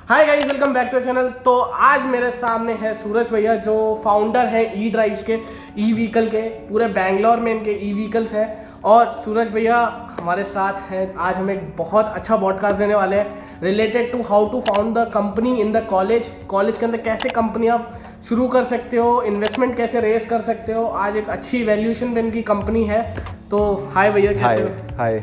Hi guys, welcome back to channel. तो आज मेरे सामने है सूरज भैया जो फाउंडर है ई ड्राइव्स के, ई व्हीकल के। पूरे बैंगलोर में इनके ई व्हीकल्स हैं और सूरज भैया हमारे साथ हैं। आज हम एक बहुत अच्छा पॉडकास्ट देने वाले हैं related to how to found the company in the college के अंदर कैसे कंपनी आप शुरू कर सकते हो, इन्वेस्टमेंट कैसे रेस कर सकते हो। आज एक अच्छी वैल्यूएशन पे इनकी कंपनी है। तो हाय भैया, कैसे हो? हाय।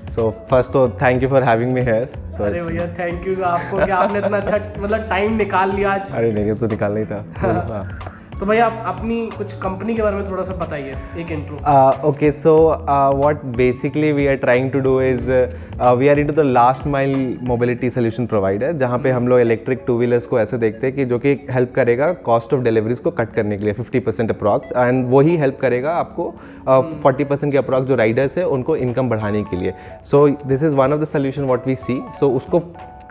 सो फर्स्ट तो thank you for having me here. अरे भैया थैंक यू आपको कि आपने इतना अच्छा मतलब टाइम निकाल लिया आज। अरे नहीं, तो निकालना ही था। तो भैया आप अपनी कुछ कंपनी के बारे में थोड़ा सा बताइए, एक intro. Okay, so what basically we are trying to do is we are into the last mile mobility solution provider, जहाँ पे हम लोग इलेक्ट्रिक टू व्हीलर्स को ऐसे देखते हैं कि जो कि हेल्प करेगा कॉस्ट ऑफ डिलीवरीज को कट करने के लिए 50% अप्रॉक्स, एंड वही हेल्प करेगा आपको 40% के अप्रॉक्स जो राइडर्स है उनको इनकम बढ़ाने के लिए। So this is one of the solution what we see. So उसको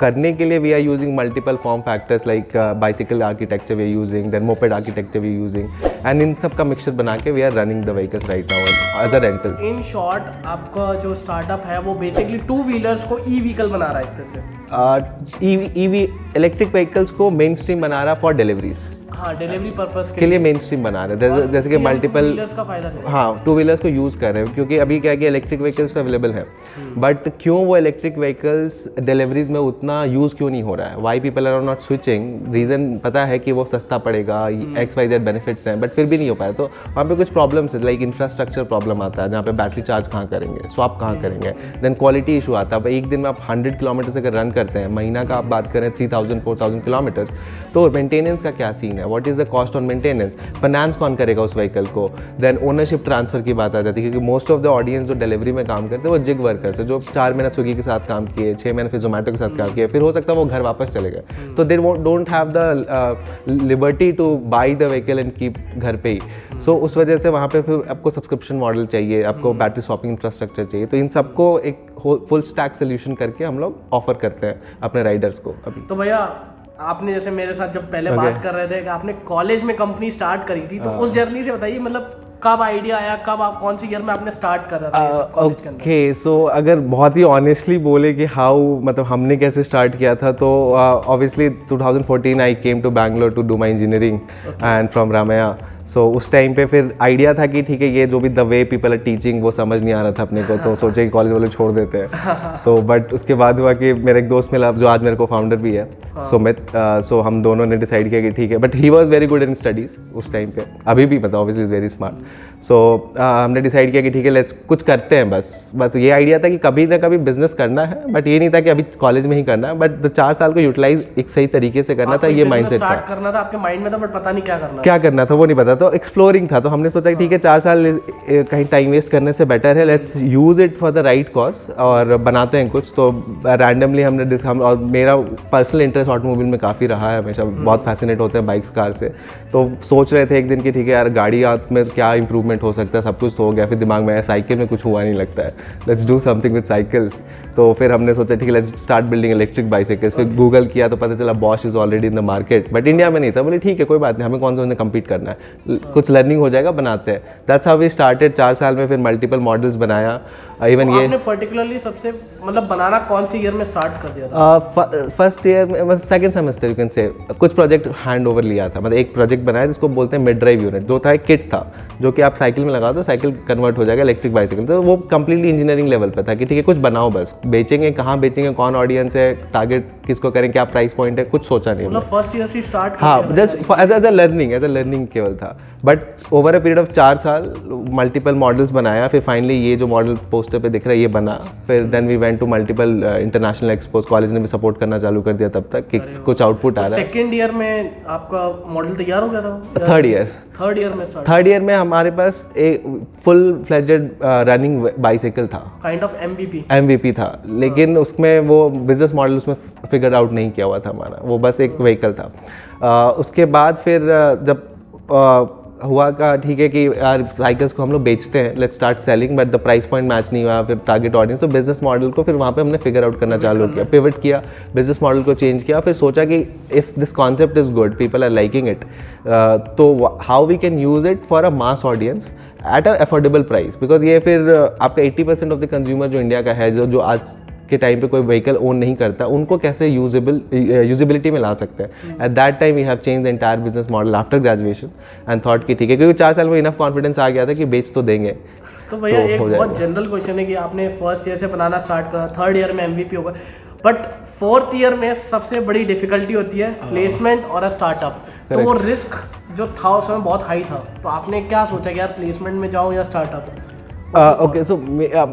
करने के लिए we are using multiple form factors like bicycle architecture we are using, then moped architecture we are using, and इन सब का मिक्सचर बना के we are running the vehicles right now as a rental. In short आपका जो startup है वो basically two wheelers को ई व्हीकल बना रहा है एक तरह से। ईवी इलेक्ट्रिक व्हीकल्स को मेन स्ट्रीम बना रहा फॉर डिलीवरीज। हाँ, डिलीवरी पर्पस के लिए मेन स्ट्रीम बना रहे हैं, जैसे कि मल्टीपल का फायदा ले। हाँ, टू व्हीलर्स को यूज़ कर रहे हैं क्योंकि अभी क्या है कि इलेक्ट्रिक व्हीकल्स तो अवेलेबल है, बट क्यों वो इलेक्ट्रिक व्हीकल्स डिलीवरीज में उतना यूज़ क्यों नहीं हो रहा है? Why people are not switching? Reason पता है कि वो सस्ता पड़ेगा, XYZ बेनिफिट्स हैं, बट फिर भी नहीं हो पाया। तो वहाँ पे कुछ प्रॉब्लम्स है, लाइक इंफ्रास्ट्रक्चर प्रॉब्लम आता है, जहाँ पे बैटरी चार्ज कहाँ करेंगे, स्वैप कहाँ करेंगे, देन क्वालिटी इशू आता है। अब एक दिन में आप 100 किलोमीटर अगर रन करते हैं, महीना का आप बात करें 3000-4000 किलोमीटर्स, तो मेंटेनेंस का क्या सीन है? What is the cost on maintenance? Finance कौन करेगा उस व्हीकल को? देन ओनरशिप ट्रांसफर की बात आ जाती है, क्योंकि मोस्ट ऑफ द ऑडियंस जो डिलीवरी में काम करते हैं वो जिग वर्कर्स है, जो 4 महीने स्विगी के साथ काम किए, 6 महीने फिर जोमेटो के साथ काम किए, फिर हो सकता है वो घर वापस चले गए, तो they don't have the liberty two by the vehicle and keep घर पे ही। सो उस वजह से वहाँ पे फिर आपको सब्सक्रिप्शन मॉडल चाहिए, आपको बैटरी स्वैपिंग इंफ्रास्ट्रक्चर चाहिए। तो इन सबको एक फुल स्टैक सोल्यूशन करके हम लोग ऑफर करते हैं अपने राइडर्स को अभी। तो भैया आपने जैसे मेरे साथ जब पहले बात कर रहे थे कि आपने कॉलेज में कंपनी स्टार्ट करी थी, तो उस जर्नी से बताइए, मतलब कब आइडिया आया, कब आप कौन सी ईयर में आपने स्टार्ट कर रहा था कॉलेज के अंदर? ओके, सो अगर बहुत ही ऑनेस्टली बोले कि हाउ मतलब हमने कैसे स्टार्ट किया था, तो obviously 2014 I came to Bangalore to do my engineering and from Ramaiah. So उस टाइम पे फिर आइडिया था कि ठीक है, ये जो भी the way people are teaching वो समझ नहीं आ रहा था अपने को, तो सोचे कि कॉलेज वाले छोड़ देते हैं। तो बट उसके बाद हुआ कि मेरा एक दोस्त मिला जो आज मेरे को फाउंडर भी है, सुमित। सो हम दोनों ने डिसाइड किया कि ठीक है, but he was very good in studies उस टाइम पे, अभी भी पता ऑब्वियसली इज़ वेरी स्मार्ट। सो हमने डिसाइड किया कि ठीक है, लेट्स कुछ करते हैं। बस ये आइडिया था कि कभी ना कभी बिजनेस करना है, बट ये नहीं था कि अभी कॉलेज में ही करना है, बट 4 साल को यूटिलाइज एक सही तरीके से करना था, ये माइंडसेट था। करना था आपके माइंड में था, बट पता नहीं क्या करना था, वो नहीं पता, तो एक्सप्लोरिंग था। तो हमने सोचा कि ठीक है, 4 साल कहीं टाइम वेस्ट करने से बेटर है, let's use it for the right cause और बनाते हैं कुछ। तो रैंडमली हम और मेरा पर्सनल इंटरेस्ट ऑटोमोबाइल में काफ़ी रहा है, हमेशा बहुत फैसिनेट होते हैं बाइक्स कार से। तो सोच रहे थे एक दिन कि ठीक है यार, गाड़ी में क्या इंप्रूवमेंट हो सकता है, सब कुछ तो हो गया। फिर दिमाग में आया साइकिल में कुछ हुआ नहीं लगता है, let's do something with cycles. तो फिर हमने सोचा ठीक है, let's start building electric bicycles. फिर गूगल किया तो पता चला Bosch is already in the market, but India में नहीं था। बोले ठीक है, कोई बात नहीं, हमें कौन सा उन्हें कम्पीट करना है, कुछ लर्निंग हो जाएगा, बनाते हैं। That's how we started. 4 साल में फिर मल्टीपल मॉडल्स बनाया। इवन ये आपने पर्टिकुलरली सबसे मतलब बनाना कौन सी ईयर में स्टार्ट कर दिया था? फर्स्ट ईयर में, second semester you can say. कुछ प्रोजेक्ट हैंड ओवर लिया था, मतलब एक प्रोजेक्ट बनाया जिसको बोलते हैं मिड ड्राइव यूनिट, जो था एक किट था जो कि आप साइकिल में लगा दो, साइकिल कन्वर्ट हो जाएगा इलेक्ट्रिक बाइसाइकिल। तो वो कंप्लीटली इंजीनियरिंग लेवल पे था कि ठीक है, कुछ बनाओ, बस बेचेंगे, कहाँ बेचेंगे, कौन ऑडियंस है, टारगेट किसको करें, क्या प्राइस पॉइंट है, कुछ सोचा नहीं। मतलब फर्स्ट ईयर से स्टार्ट? हाँ, जस्ट एज अ लर्निंग केवल था। But over a period of 4 साल मल्टीपल मॉडल्स बनाया। फिर फाइनली ये जो मॉडल पोस्टर पे दिख रहा है ये बना। फिर then we went to multiple international expose, college ने भी सपोर्ट करना चालू कर दिया तब तक कि कुछ आउटपुट आ रहा है। सेकेंड ईयर में आपका मॉडल तैयार हो गया था? थर्ड ईयर में हमारे पास एक फुल फ्लेजेड रनिंग बाइसाइकिल था, काइंड ऑफ MVP था, लेकिन उसमें वो बिजनेस मॉडल उसमें फिगर आउट नहीं किया हुआ था हमारा, वो बस एक व्हीकल था। उसके बाद फिर जब हुआ का ठीक है कि यार साइकिल्स को हम लोग बेचते हैं, let's start selling, but the price point match नहीं हुआ, फिर टारगेट ऑडियंस, तो बिजनेस मॉडल को फिर वहाँ पे हमने फिगर आउट करना चालू किया, पिवट किया, बिजनेस मॉडल को चेंज किया। फिर सोचा कि if this concept is good, people are liking it, तो how we can use it for a mass audience at a affordable price. Because ये फिर आपका 80% ऑफ द कंज्यूमर जो इंडिया का है, जो आज के टाइम पे कोई व्हीकल ओन नहीं करता, उनको कैसे यूजेबिलिटी में ला सकते हैं। At that time we have change the entire business model after graduation and thought कि ठीक है, क्योंकि 4 साल में इनफ कॉन्फिडेंस आ गया था कि बेच तो देंगे। तो भैया एक बहुत जनरल क्वेश्चन है कि आपने फर्स्ट ईयर से बनाना स्टार्ट करा, थर्ड ईयर में एमवीपी होगा, बट फोर्थ ईयर में सबसे बड़ी डिफिकल्टी होती है प्लेसमेंट और स्टार्टअप। तो वो रिस्क जो था उस समय बहुत हाई था, तो आपने क्या सोचा कि यार प्लेसमेंट में जाऊँ या स्टार्टअप? ओके, सो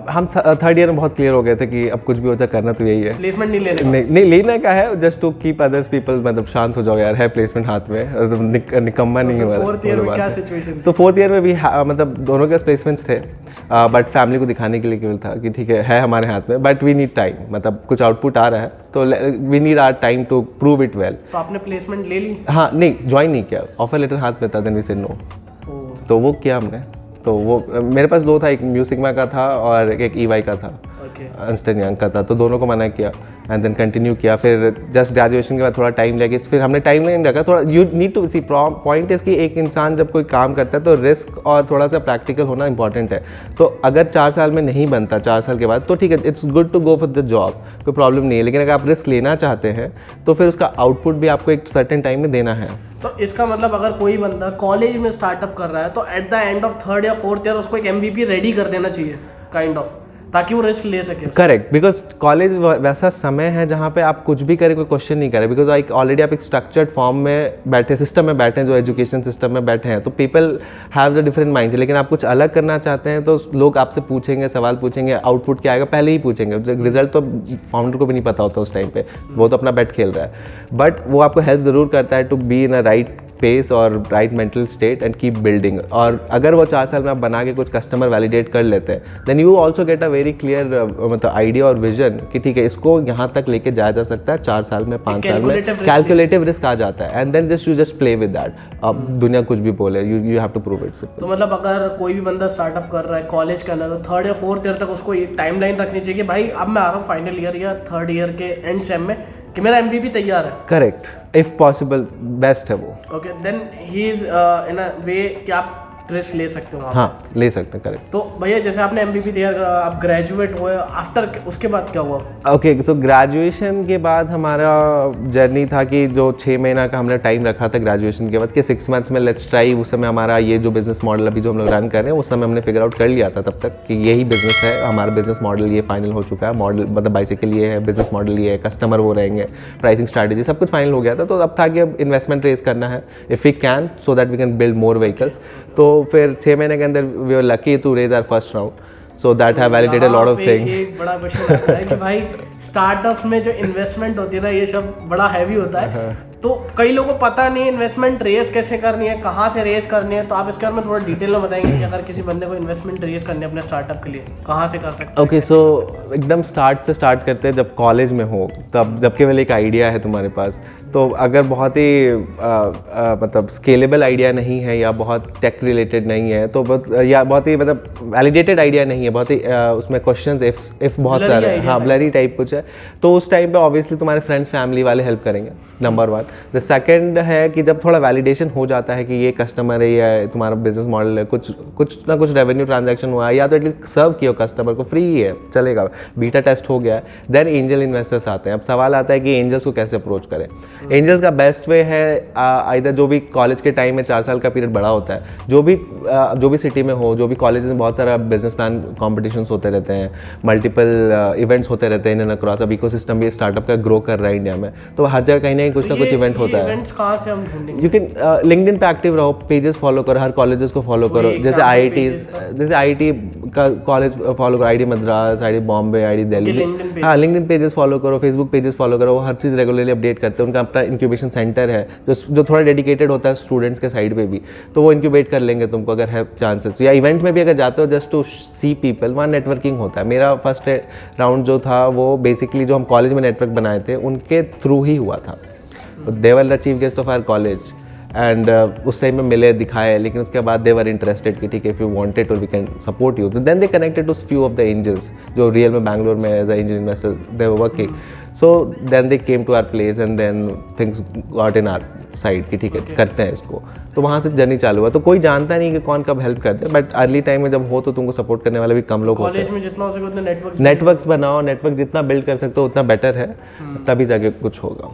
हम थर्ड ईयर में बहुत क्लियर हो गए थे कि अब कुछ भी होता करना तो यही है, प्लेसमेंट नहीं लेने नहीं लेने का है, just to keep others people, मतलब शांत हो जाओ यार, है प्लेसमेंट हाथ में, निकम्मा नहीं है। फोर्थ ईयर में क्या सिचुएशन? तो फोर्थ ईयर में भी मतलब दोनों के प्लेसमेंट्स थे, बट फैमिली को दिखाने के लिए केवल था कि ठीक है हमारे हाथ में, बट वी नीड टाइम, मतलब कुछ आउटपुट आ रहा है तो we need our time to prove it well. तो आपने प्लेसमेंट ले ली? हाँ, नहीं ज्वाइन नहीं किया, ऑफर लेटर हाथ में था, देन वी सेड नो, तो वो किया हमने। तो वो मेरे पास 2 था, एक म्यूजिकमा का था और एक EY का था, अर्न्स्ट एंड यंग का था, तो दोनों को मना किया एंड देन कंटिन्यू किया। फिर जस्ट ग्रेजुएशन के बाद थोड़ा टाइम लगे, फिर हमने टाइम लाइन रखा थोड़ा। You need to see point is कि एक इंसान जब कोई काम करता है तो रिस्क और थोड़ा सा प्रैक्टिकल होना इंपॉर्टेंट है। तो अगर 4 साल में नहीं बनता, 4 साल के बाद, तो ठीक है, it's good to go for the job, कोई प्रॉब्लम नहीं है, लेकिन अगर आप रिस्क लेना चाहते हैं तो फिर उसका आउटपुट भी आपको एक सर्टेन टाइम में देना है। तो इसका मतलब अगर कोई बंदा कॉलेज में स्टार्टअप कर रहा है तो at the end of third या फोर्थ ईयर उसको एक MVP रेडी कर देना चाहिए काइंड ऑफ, ताकि वो रिस्क ले सके। करेक्ट, बिकॉज कॉलेज वैसा समय है जहाँ पे आप कुछ भी करें, कोई क्वेश्चन नहीं करें, बिकॉज ऑलरेडी आप एक स्ट्रक्चर्ड फॉर्म में बैठे, सिस्टम में बैठे हैं, जो एजुकेशन सिस्टम में बैठे हैं, तो people have the different mind. लेकिन आप कुछ अलग करना चाहते हैं तो लोग आपसे पूछेंगे, सवाल पूछेंगे, आउटपुट क्या आएगा पहले ही पूछेंगे। रिजल्ट तो फाउंडर को भी नहीं पता होता उस टाइम पे, वो तो अपना बैट खेल रहा है, बट वो आपको हेल्प ज़रूर करता है to be in a right pace और right mental state and keep building. और अगर वो 4 साल में आप बना के कुछ कस्टमर वैलिडेट कर लेते हैं, then you also get a very clear मतलब आइडिया और विजन कि ठीक है, इसको यहाँ तक लेके जाया जा सकता है 4 साल में, 5 साल में। कैलकुलेटिव रिस्क आ जाता है and then just play with that. अब दुनिया कुछ भी बोले, you have to prove it. तो मतलब अगर कोई भी बंदा स्टार्टअप कर रहा है कॉलेज के अंदर, तो थर्ड या फोर्थ ईयर तक उसको एक टाइम लाइन रखनी चाहिए कि भाई अब मैं आ रहा हूँ फाइनल ईयर या थर्ड ईयर के एंड सेम में कि मेरा MVP तैयार है। करेक्ट, इफ पॉसिबल बेस्ट है वो। Okay, then he is in a way कि आप रिस्क ले सकते हो। हाँ, ले सकते हैं, करेक्ट। तो भैया जैसे आपने MVP तैयार करा, आप ग्रेजुएट हुए, आफ्टर उसके बाद क्या हुआ? ओके, तो ग्रेजुएशन के बाद हमारा जर्नी था कि जो 6 महीना का हमने टाइम रखा था ग्रेजुएशन के बाद कि 6 मंथ्स में लेट्स ट्राई। उस समय हमारा ये जो बिजनेस मॉडल अभी जो हम लोग रन कर रहे हैं, उस समय हमने फिगर आउट कर लिया था तब तक कि यही बिजनेस है हमारा, बिजनेस मॉडल ये फाइनल हो चुका है। मॉडल मतलब बाइसिकल ये है, बिजनेस मॉडल ये है, कस्टमर वो रहेंगे, प्राइसिंग स्ट्रैटेजी सब कुछ फाइनल हो गया था। तो अब था कि अब इन्वेस्टमेंट रेज करना है if we can, so that we can build more vehicles. तो फिर 6 महीने के अंदर we were lucky to raise our first round, so that have validated lot of things. एक बड़ा क्वेश्चन आता है कि भाई स्टार्टअप्स में जो इन्वेस्टमेंट होती है ना, ये सब बड़ा हैवी होता है। तो कई लोगों को पता नहीं इन्वेस्टमेंट रेज कैसे करनी है, कहाँ से रेज करनी है, तो आप इसके बारे में थोड़ा डिटेल में बताएंगे कि अगर किसी बंदे को इन्वेस्टमेंट रेज करनी है अपने स्टार्टअप के लिए, कहाँ से कर सकते हैं? ओके, सो एकदम स्टार्ट से स्टार्ट करते हैं। जब कॉलेज में हो तब, जब केवल एक आइडिया है तुम्हारे पास, तो अगर बहुत ही मतलब स्केलेबल आइडिया नहीं है या बहुत टेक रिलेटेड नहीं है, तो या बहुत ही मतलब वैलिडेटेड आइडिया नहीं है, बहुत ही उसमें क्वेश्चंस इफ बहुत सारे हैं, हाँ ब्लरी टाइप कुछ है, तो उस टाइम पे ऑब्वियसली तुम्हारे फ्रेंड्स फैमिली वाले हेल्प करेंगे, नंबर 1। द सेकंड है कि जब थोड़ा वैलिडेशन हो जाता है कि ये कस्टमर है या तुम्हारा बिजनेस मॉडल है, कुछ ना कुछ रेवेन्यू ट्रांजैक्शन हुआ है या तो एटलीस्ट सर्व किया कस्टमर को, फ्री है चलेगा, बीटा टेस्ट हो गया है, देन एंजल इन्वेस्टर्स आते हैं। अब सवाल आता है कि एंजल्स को कैसे अप्रोच करें। एंजल्स का बेस्ट वे है आइदर जो भी कॉलेज के टाइम में 4 साल का पीरियड बड़ा होता है, जो भी सिटी में हो, जो भी कॉलेज में बहुत सारा बिजनेस प्लान कॉम्पिटिशन्स होते रहते हैं, मल्टीपल इवेंट्स होते रहते हैं इन एंड अक्रॉस। अब इकोसिस्टम भी स्टार्टअप का ग्रो कर रहा है इंडिया में, तो हर जगह कहीं ना कुछ ना कुछ इवेंट होता है। इवेंट्स कहाँ से हम ढूंढेंगे? यू कैन लिंक्डइन पे एक्टिव रहो, पेजेस फॉलो करो, हर कॉलेजेस को फॉलो करो, जैसे IIT का कॉलेज फॉलो करो, IIT Madras, IIT Bombay, IIT Delhi, हाँ लिंक्डइन पेजेस फॉलो करो, फेसबुक पेजेस फॉलो करो, हर चीज़ रेगुलरली अपडेट करते हैं। उनका अपना इंक्यूबेशन सेंटर है जो थोड़ा डेडिकेटेड होता है स्टूडेंट्स के साइड पे भी, तो वो इंक्यूबेट कर लेंगे तुमको अगर है चांसेस। या इवेंट में भी अगर जाते हो जस्ट टू सी पीपल, वहाँ नेटवर्किंग होता है। मेरा फर्स्ट राउंड जो था वो बेसिकली जो हम कॉलेज में नेटवर्क बनाए थे उनके थ्रू ही हुआ था। They were the chief guest of our college and उस टाइम में मिले, दिखाए, लेकिन उसके बाद दे वर इंटरेस्टेड कि ठीक है इफ यू वांटेड और वी कैन सपोर्ट यू, तो then they connected to few of the angels जो रियल में बैंगलोर में as a angel investor they were working, so then they came to our place and then things got in our side की, ठीक है करते हैं इसको, तो वहाँ से जर्नी चालू हुआ। तो कोई जानता नहीं कि कौन कब हेल्प करते हैं, बट अर्ली टाइम में जब हो तो तुमको सपोर्ट करने वाले भी कम लोग होते हैं। कॉलेज में जितना हो सके उतने नेटवर्क्स बनाओ, नेटवर्क जितना बिल्ड कर सकते हो उतना बेटर है, तभी जाके कुछ होगा।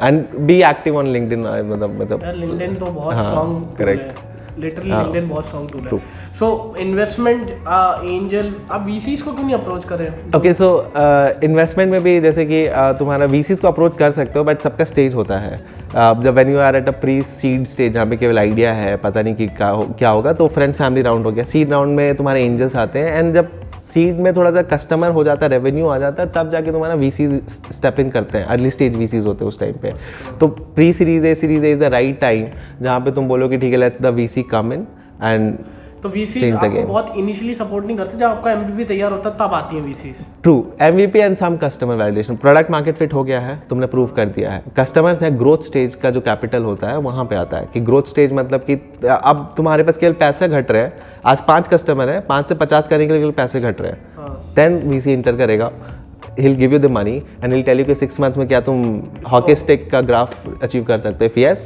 And be active on LinkedIn, मतलब लिंक्डइन तो बहुत स्ट्रांग करेक्ट, लिटरली लिंक्डइन बहुत स्ट्रांग टूल है। सो इन्वेस्टमेंट एंजल, आप वीसीज को क्यों नहीं अप्रोच करें? ओके, सो इन्वेस्टमेंट में भी जैसे कि तुम्हारा वीसीज को अप्रोच कर सकते हो, बट सबका स्टेज होता है। जब when you are at a pre seed stage जहाँ पे केवल आइडिया है, पता नहीं कि क्या होगा, तो फ्रेंड फैमिली राउंड हो गया। सीड राउंड में तुम्हारे एंजल्स आते हैं, एंड जब सीड में थोड़ा सा कस्टमर हो जाता है, रेवेन्यू आ जाता है, तब जाके तुम्हारा वीसीज स्टेप इन करते हैं। अर्ली स्टेज वीसीज होते हैं उस टाइम पे। तो pre series A series A is the right time जहाँ पे तुम बोलो कि ठीक है let's the VC come in and तो वीसीज आपको बहुत इनिशियली सपोर्ट नहीं करते, जब आपका एमवीपी तैयार होता है तब आती हैं VCs. True, MVP and some customer validation, product market fit हो गया है, तुमने प्रूव कर दिया है, कस्टमर्स है, ग्रोथ स्टेज का जो कैपिटल होता है वहाँ पे आता है। कि ग्रोथ स्टेज मतलब कि अब तुम्हारे पास केवल पैसे घट रहे हैं, आज 5 कस्टमर है, 5 से 50 करने के लिए पैसे घट रहे हैं, देन वीसी इंटर करेगा, he'll give you the money and he'll tell you कि 6 months में क्या तुम हॉकी स्टिक का ग्राफ अचीव कर सकते हो। If yes,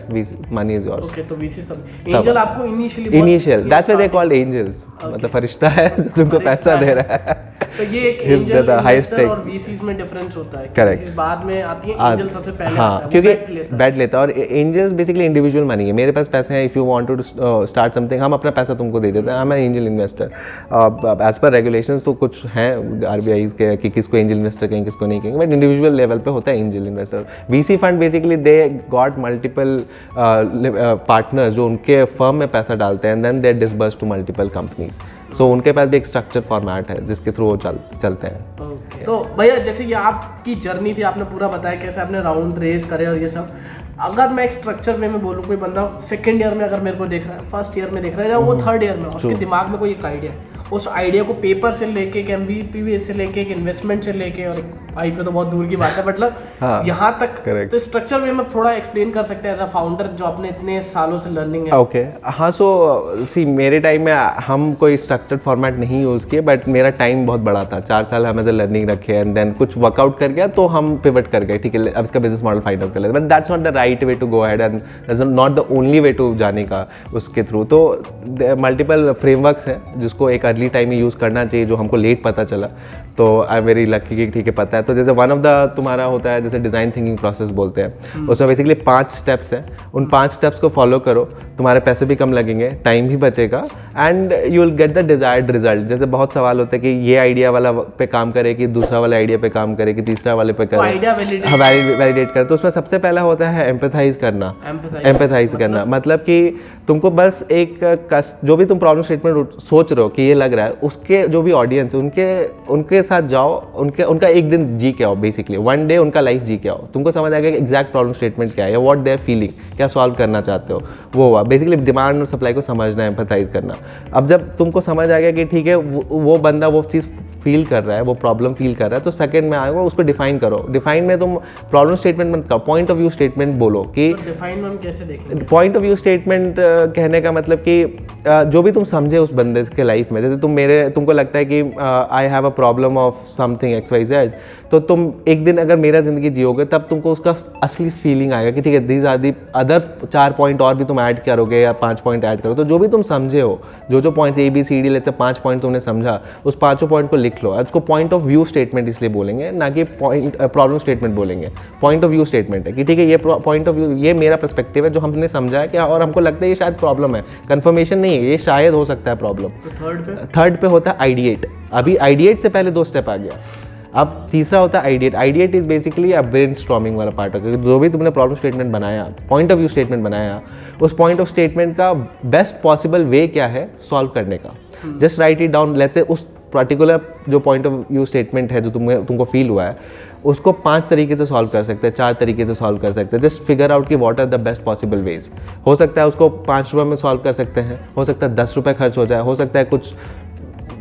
money is yours. Okay, तो VC सब एंजल आपको initial that's why they called angels, मतलब फरिश्ता है जो तुमको पैसा दे रहा है। तो ये एक एंजल इन्वेस्टर और वीसीज में डिफरेंस होता है। करेक्ट, बाद में आती है, एंजल सबसे पहले आता है, क्योंकि बैट लेता है। और एंजल्स बेसिकली इंडिविजुअल मनी है, मेरे पास पैसे हैं, if you want to start something, हम अपना पैसा तुमको दे देते हैं, हम angel investor. As per regulations तो कुछ हैं आरबीआई के कि किसको एंजल इन्वेस्टर कहेंगे किसको नहीं कहेंगे, बट इंडिविजुअल लेवल पे होता है angel investor. VC fund basically they got multiple partners जो उनके फर्म में पैसा डालते हैं, and then they disburse to multiple companies. So उनके पास भी एक स्ट्रक्चर फॉर्मेट है जिसके थ्रू वो चलते हैं। तो भैया जैसे कि आपकी जर्नी थी, आपने पूरा बताया कैसे आपने राउंड रेस करे और ये सब। अगर मैं एक स्ट्रक्चर वे में बोलूँ, कोई बंदा सेकंड ईयर में अगर मेरे को देख रहा है, फर्स्ट ईयर में देख रहा है, या वो थर्ड ईयर में, उसके दिमाग में कोई एक आइडिया है, उस आइडिया को पेपर से लेके, एक एमवीपी से लेके, एक इन्वेस्टमेंट से लेके, और आई पे तो बहुत दूर की बात है, मतलब यहाँ तक, तो स्ट्रक्चर वे में थोड़ा एक्सप्लेन कर सकते हैं एज अ फाउंडर जो अपने इतने सालों से लर्निंग है। ओके, हाँ, सो सी मेरे टाइम में हम कोई स्ट्रक्चर्ड फॉर्मेट नहीं यूज़ किए, बट मेरा टाइम बहुत बड़ा था, 4 साल हम एज अ लर्निंग रखे, एंड देन कुछ वर्कआउट कर गया तो हम पिवट कर गए, ठीक है अब इसका बिजनेस मॉडल फाइंड आउट कर लेते, but that's not the right way to go ahead, and that's not the only way to जाने का उसके थ्रू। तो मल्टीपल फ्रेमवर्क्स हैं जिसको एक अर्ली टाइम में यूज़ करना चाहिए, जो हमको लेट पता चला, तो आई एम वेरी लकी कि ठीक है पता है। तो जैसे वन ऑफ द तुम्हारा होता है जैसे डिज़ाइन थिंकिंग प्रोसेस बोलते हैं, उसमें बेसिकली 5 स्टेप्स है, उन 5 स्टेप्स को फॉलो करो, तुम्हारे पैसे भी कम लगेंगे, टाइम भी बचेगा, and you will get the desired result. जैसे बहुत सवाल होते हैं कि ये आइडिया वाला पे काम करे कि दूसरा वाला आइडिया पे काम करे कि तीसरा वाले पे करे, वैलिडेट करे। तो उसमें सबसे पहला होता है एम्पैथाइज करना। एम्पैथाइज करना मतलब कि तुमको बस एक जो भी तुम प्रॉब्लम स्टेटमेंट सोच रहे हो कि ये लग रहा है, उसके जो भी ऑडियंस उनके साथ जाओ, उनका एक दिन जी के आओ, बेसिकली 1 डे उनका लाइफ जी के आओ, तुमको समझ आएगा कि एग्जैक्ट प्रॉब्लम स्टेटमेंट क्या है या व्हाट दे आर फीलिंग, क्या सॉल्व करना चाहते हो, वो हुआ बेसिकली डिमांड और सप्लाई को समझना, एम्पैथाइज करना। अब जब तुमको समझ आ गया कि ठीक है वो बंदा वो चीज़ फील कर रहा है, वो प्रॉब्लम फील कर रहा है, तो सेकंड में आएगा उसको डिफाइन करो। डिफाइन में तुम प्रॉब्लम स्टेटमेंट मत करो, पॉइंट ऑफ व्यू स्टेटमेंट बोलो कि डिफाइन में कैसे देखेंगे। पॉइंट ऑफ व्यू स्टेटमेंट कहने का मतलब कि जो भी तुम समझे उस बंदे के लाइफ में, जैसे तुमको लगता है कि I have a problem of something XYZ, तो तुम एक दिन अगर मेरा ज़िंदगी जियोगे तब तुमको उसका असली फीलिंग आएगा कि ठीक है these are the other 4 point और भी तुम ऐड करोगे या 5 पॉइंट ऐड करो। तो जो भी तुम समझे हो, जो points ABCD let's say 5 point तुमने समझा, उस 5 पॉइंट को लिख लो। उसको पॉइंट ऑफ व्यू स्टेटमेंट इसलिए बोलेंगे, ना कि प्रॉब्लम स्टेटमेंट बोलेंगे। पॉइंट ऑफ व्यू स्टेटमेंट है कि ठीक है ये पॉइंट ऑफ व्यू, ये मेरा पर्सपेक्टिव है जो हमने समझा है कि और हमको लगता है ये शायद प्रॉब्लम है, कंफर्मेशन नहीं है, ये शायद हो सकता है प्रॉब्लम। थर्ड पे होता है आइडिएट। अभी आइडिएट से पहले 2 स्टेप आ गया, अब तीसरा होता है ideate. Ideate is basically a brainstorming वाला पार्ट है, जो भी तुमने प्रॉब्लम स्टेटमेंट बनाया, पॉइंट ऑफ व्यू स्टेटमेंट बनाया, उस पॉइंट ऑफ स्टेटमेंट का बेस्ट पॉसिबल वे क्या है सॉल्व करने का। Just right it down. Let's say उस पर्टिकुलर जो पॉइंट ऑफ व्यू स्टेटमेंट है जो तुमको फील हुआ है, उसको 5 तरीके से सॉल्व कर सकते हैं, 4 तरीके से सॉल्व कर सकते हैं। जस्ट फिगर आउट कि what are the best possible ways. हो सकता है उसको 5 रुपये में सॉल्व कर सकते हैं, हो सकता है 10 रुपये खर्च हो जाए, हो सकता है कुछ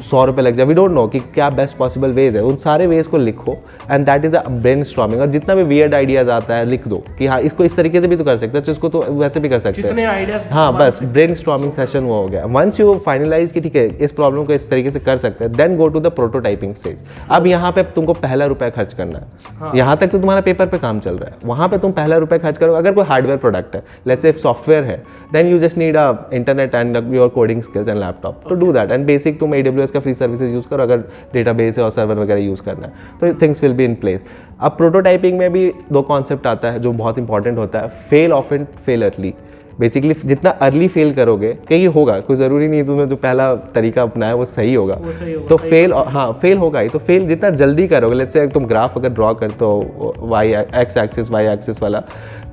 100 रुपये लग जाए, वी डोंट नो कि क्या बेस्ट पॉसिबल वेज है। उन सारे वेज को लिखो, and that is a brain storming. और जितना भी वियर्ड आइडियाज आता है लिख दो कि हाँ इसको इस तरीके से भी तो कर सकते हैं, इसको तो वैसे भी कर सकते हैं, जितने आइडियाज, हाँ बस ब्रेन स्टॉर्मिंग सेशन वो हो गया। वंस यू फाइनलाइज कि ठीक है इस प्रॉब्लम को इस तरीके से कर सकते हैं, then go to the prototyping stage. अब यहाँ पे तुमको पहला रुपया खर्च करना है, यहाँ तक तो तुम्हारा पेपर पे काम चल रहा है, वहाँ पे तुम पहला रुपया खर्च करो। अगर कोई हार्डवेयर प्रोडक्ट है, लेट्स से सॉफ्टवेयर है, then you just need a internet and your coding skills and laptop to do that. And basic तुम AWS का फ्री सर्विसेज यूज करो, अगर डेटाबेस और सर्वर वगैरह यूज करना है तो things will be in place. अब प्रोटोटाइपिंग में भी दो कॉन्सेप्ट आता है जो बहुत इंपॉर्टेंट होता है, fail often, fail early. Basically जितना अर्ली फेल करोगे, क्योंकि होगा, कोई ज़रूरी नहीं तुमने जो पहला तरीका अपनाया वो सही होगा, तो फेल, हाँ फेल होगा ही। तो फेल जितना जल्दी करोगे, लेट्स से तुम ग्राफ अगर ड्रॉ करते हो एक्स एक्सिस वाला,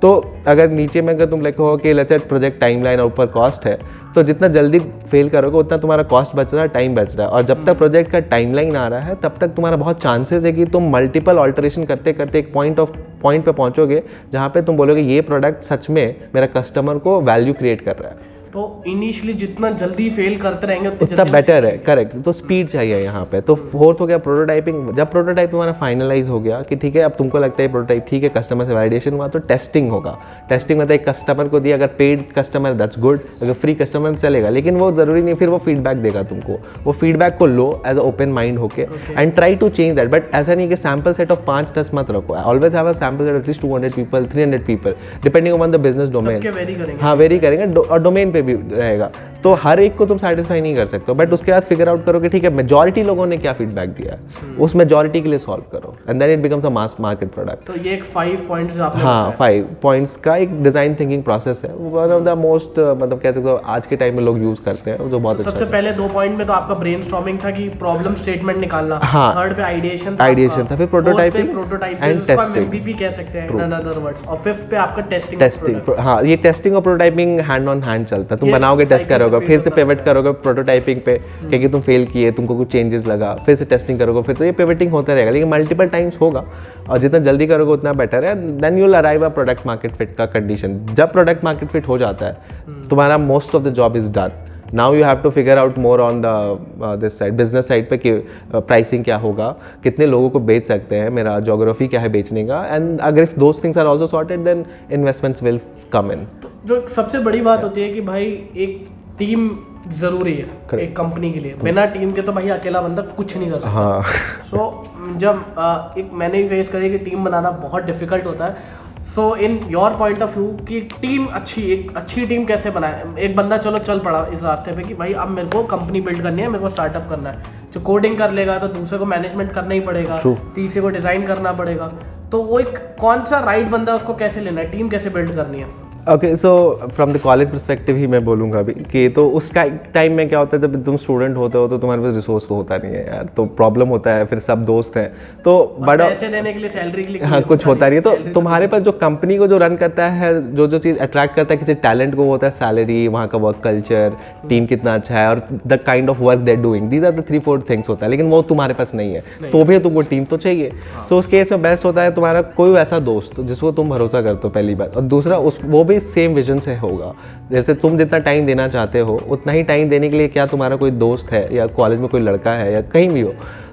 तो अगर नीचे में अगर तुम लिखो कि लेट्स से प्रोजेक्ट टाइमलाइन और ऊपर कॉस्ट है, तो जितना जल्दी फेल करोगे उतना तुम्हारा कॉस्ट बच रहा है, टाइम बच रहा है। और जब तक प्रोजेक्ट का टाइमलाइन आ रहा है तब तक तुम्हारा बहुत चांसेस है कि तुम मल्टीपल ऑल्टरेशन करते करते एक पॉइंट पे पहुंचोगे जहाँ पे तुम बोलोगे ये प्रोडक्ट सच में मेरा कस्टमर को वैल्यू क्रिएट कर रहा है। तो इनिशियली जितना जल्दी फेल करते रहेंगे उतना बेटर है, करेक्ट। तो स्पीड चाहिए यहाँ पे। तो फोर्थ हो गया प्रोटोटाइपिंग। जब प्रोटोटाइप तुम्हारा फाइनलाइज हो गया कि ठीक है अब तुमको लगता है प्रोटोटाइप ठीक है, कस्टमर से वैलिडेशन हुआ, तो टेस्टिंग होगा। टेस्टिंग मतलब एक कस्टमर को दिया, अगर पेड कस्टमर दैट्स गुड, अगर फ्री कस्टमर चलेगा, लेकिन वो जरूरी नहीं फिर वो फीडबैक देगा तुमको। वो फीडबैक को लो एज ओपन माइंड होके and try to change that. But ऐसा नहीं कि सैम्पल सेट ऑफ 5-10 मत रखो, always have a sample set at least 200 people 300 people depending on the business domain. हाँ वेरी करेंगे और डोमेन पे भी रहेगा। तो हर एक को तुम सेटिस्फाई नहीं कर सकते हो, बट उसके बाद फिगर आउट करो कि ठीक है मेजॉरिटी लोगों ने क्या फीडबैक दिया, उस मेजॉरिटी के लिए सॉल्व करो and then it becomes a mass market product. तो ये एक 5 पॉइंट्स आपने, हाँ 5 पॉइंट्स का एक डिजाइन थिंकिंग प्रोसेस है, वन ऑफ द मोस्ट मतलब कह सकते हो आज के टाइम में लोग यूज करते हैं, जो बहुत अच्छा है। सबसे पहले 2 पॉइंट में तो आपका ब्रेनस्टॉर्मिंग था कि प्रॉब्लम स्टेटमेंट निकालना, हाँ, थर्ड पे आइडिएशन था, फिर प्रोटोटाइपिंग एंड टेस्टिंग, MVP कह सकते हैं इन अदर वर्ड्स, और फिफ्थ पे आपका टेस्टिंग। हाँ ये टेस्टिंग और प्रोटोटाइपिंग हैंड ऑन हैंड चलता है। तुम बनाओगे, टेस्ट करोगे, फिर से पिवट करोगे प्रोटोटाइपिंग पे क्योंकि तुम फेल किए, तुमको कुछ चेंजेस लगा, फिर से टेस्टिंग करोगे, फिर तो ये पिवटिंग होता रहेगा, लेकिन मल्टीपल टाइम्स होगा और जितना जल्दी करोगे उतना बेटर है। Then you will arrive a product market fit का कंडीशन। जब प्रोडक्ट मार्केट फिट हो जाता है तुम्हारा most of the job is done. Now you have to figure out more on the this side, business side पे कि pricing क्या होगा, कितने लोगों को बेच सकते हैं, मेरा ज्योग्राफी क्या है बेचने का, एंड अगर if those things are also sorted then investments will come in. जो सबसे बड़ी बात होती है कि भाई एक टीम जरूरी है एक कंपनी के लिए, बिना टीम के तो भाई अकेला बंदा कुछ नहीं कर सकता। हाँ। सो जब एक मैंने भी फेस करी कि टीम बनाना बहुत डिफिकल्ट होता है। So in your point of view कि टीम एक अच्छी टीम कैसे बनाए? एक बंदा चलो चल पड़ा इस रास्ते पे कि भाई अब मेरे को कंपनी बिल्ड करनी है, मेरे को स्टार्टअप करना है, जो कोडिंग कर लेगा तो दूसरे को मैनेजमेंट करना ही पड़ेगा, तीसरे को डिज़ाइन करना पड़ेगा, तो वो एक कौन सा राइट बंदा है, उसको कैसे लेना है, टीम कैसे बिल्ड करनी है? Okay, so from the college perspective ही मैं बोलूँगा अभी कि तो उस टाइम में क्या होता है, जब तुम स्टूडेंट होते हो तो तुम्हारे पास रिसोर्स तो होता नहीं है यार, तो प्रॉब्लम होता है, फिर सब दोस्त हैं तो बड़ा पैसे देने के लिए, सैलरी के लिए, हाँ कुछ होता नहीं है। तो तुम्हारे पास जो कंपनी को जो रन करता है, जो चीज़ अट्रैक्ट करता है किसी टैलेंट को, वो होता है सैलरी, वहाँ का वर्क कल्चर, टीम कितना अच्छा है और the kind of work they doing, these are the 3-4 things होता है, लेकिन वो तुम्हारे पास नहीं है, तो भी तुमको टीम तो चाहिए। तो उस केस में बेस्ट होता है तुम्हारा कोई ऐसा दोस्त जिसको तुम भरोसा करते हो पहली बार, और दूसरा वो भी सेम विजन से होगा। जैसे तुम जितना टाइम देना चाहते हो उतना ही टाइम देने के लिए क्या तुम्हारा कोई दोस्त है या कॉलेज में कोई लड़का है या कहीं भी हो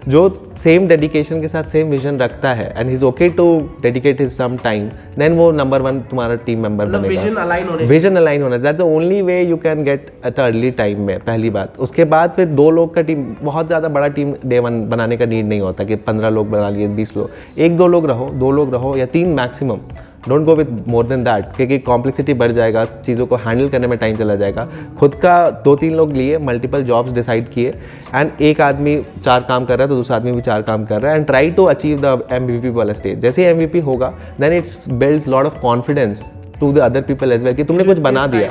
जो सेम डेडिकेशन के साथ सेम विजन रखता है and he is okay to dedicate his some time, then वो नंबर 1 तुम्हारा टीम मेंबर बनेगा। विजन अलाइन होना, that's the only way you can get at early time में, पहली बात। उसके बाद फिर 2 लोग का टीम, बहुत ज़्यादा बड़ा टीम डे 1 बनाने का नीड नहीं होता कि 15 लोग बना लिए, 20 लोग, 1-2 लोग रहो, 2 लोग रहो या 3 maximum, don't go with more than that, क्योंकि कॉम्प्लेक्सिटी बढ़ जाएगा, चीज़ों को हैंडल करने में टाइम चला जाएगा। खुद का 2-3 लोग लिए, मल्टीपल जॉब्स डिसाइड किए एंड एक आदमी 4 काम कर रहा है तो दूसरा आदमी भी 4 काम कर रहा है and try to achieve the MVP वाला स्टेज। जैसे ही MVP होगा then it's builds lot of confidence to the other people as well कि तुमने कुछ बना दिया,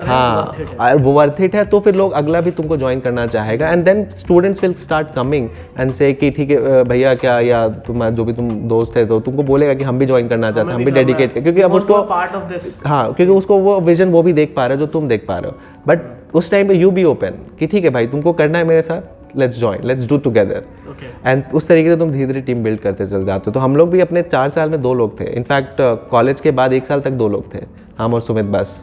हाँ वो वर्थ इट है, तो फिर लोग अगला भी तुमको ज्वाइन करना चाहेगा and then students will start coming and से कि ठीक है भैया क्या, या तुम्हारा जो भी तुम दोस्त है तो तुमको बोलेगा कि हम भी ज्वाइन करना चाहते हैं, हम भी डेडिकेट कर, क्योंकि अब उसको हाँ क्योंकि उसको वो विजन वो भी देख पा रहे हो जो तुम देख पा रहे हो। बट उस टाइम पे यू बी ओपन कि ठीक है भाई तुमको करना है मेरे साथ, let's join, let's do together, and उस तरीके से तुम धीरे धीरे टीम बिल्ड करते चल जाते हो। तो हम लोग भी अपने 4 साल में 2 लोग थे, इनफैक्ट कॉलेज के बाद 1 साल तक 2 लोग थे, हम और सुमित बस।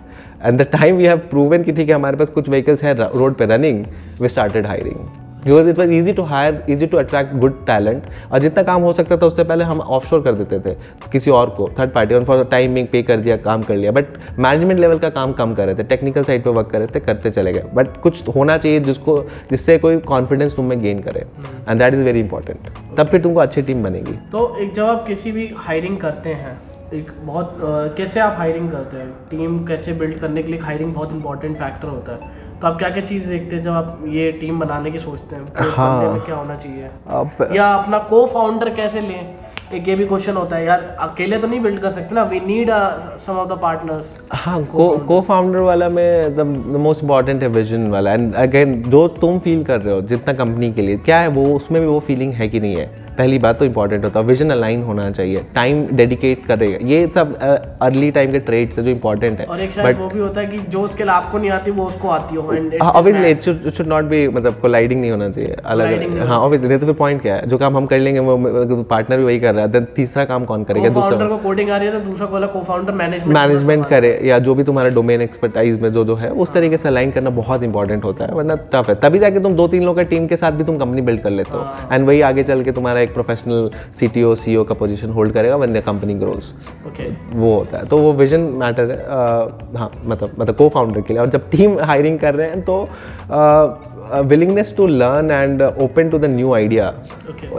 And the time we have proven कि ठीक है हमारे पास कुछ व्हीकल्स हैं रोड पे running, we started hiring. Because it was easy to hire, easy to attract good talent, और जितना काम हो सकता था उससे पहले हम ऑफशोर कर देते थे किसी और को, थर्ड पार्टी, और फॉर द टाइम बिंग पे कर दिया, काम कर लिया, बट मैनेजमेंट लेवल का काम कम कर रहे थे, टेक्निकल साइड पे वर्क कर रहे थे, करते चले गए, बट कुछ होना चाहिए जिससे कोई कॉन्फिडेंस तुम में गेन करे, and that is very important, तब फिर तुमको अच्छी टीम बनेगी। तो एक जब आप किसी भी हायरिंग करते हैं, एक बहुत कैसे आप हायरिंग करते हैं, टीम कैसे बिल्ड करने के लिए हायरिंग बहुत इंपॉर्टेंट फैक्टर होता है, तो आप क्या क्या चीज़ देखते हैं जब आप ये टीम बनाने की सोचते हैं? हाँ, बंदे में क्या होना चाहिए, या अपना को फाउंडर कैसे लें, एक ये भी क्वेश्चन होता है यार, अकेले तो नहीं बिल्ड कर सकते ना, we need some of the partners. हाँ, को फाउंडर वाला में द मोस्ट इंपॉर्टेंट है विजन वाला, एंड अगेन जो तुम फील कर रहे हो जितना कंपनी के लिए क्या है, वो उसमें भी वो फीलिंग है कि नहीं है, पहली बात तो इंपॉर्टेंट होता है, विजन अलाइन होना चाहिए, टाइम डेडिकेट करेगा, ये सब अर्ली टाइम के ट्रेड्स है जो इंपॉर्टेंट है। और एक शायद वो भी होता है कि जो स्किल आपको नहीं आती वो उसको आती हो, and obviously it should not be, मतलब कोलाइडिंग नहीं होना चाहिए अलग। हाँ ऑब्वियसली, नहीं तो फिर पॉइंट क्या है, जो काम हम कर लेंगे वो पार्टनर भी वही कर रहा है, देन तीसरा काम कौन करेगा? दूसरा को कोडिंग आ रही है तो दूसरा वाला को फाउंडर मैनेजमेंट करे, या जो भी तुम्हारा डोमेन एक्सपर्टाइज में जो है उस तरीके से अलाइन करना बहुत इंपॉर्टेंट होता है, वरना टफ है, तभी जाके तुम 2-3 लोगों का टीम के साथ भी तुम कंपनी बिल्ड कर लेते हो, एंड वही आगे चल के तुम्हारा एक प्रोफेशनल CTO CEO का पोजीशन होल्ड करेगा व्हेन द कंपनी ग्रोज। वो होता है, तो वो विजन मैटर है। हाँ, मतलब को फाउंडर के लिए, और जब टीम हायरिंग कर रहे हैं तो willingness to learn and open to the new idea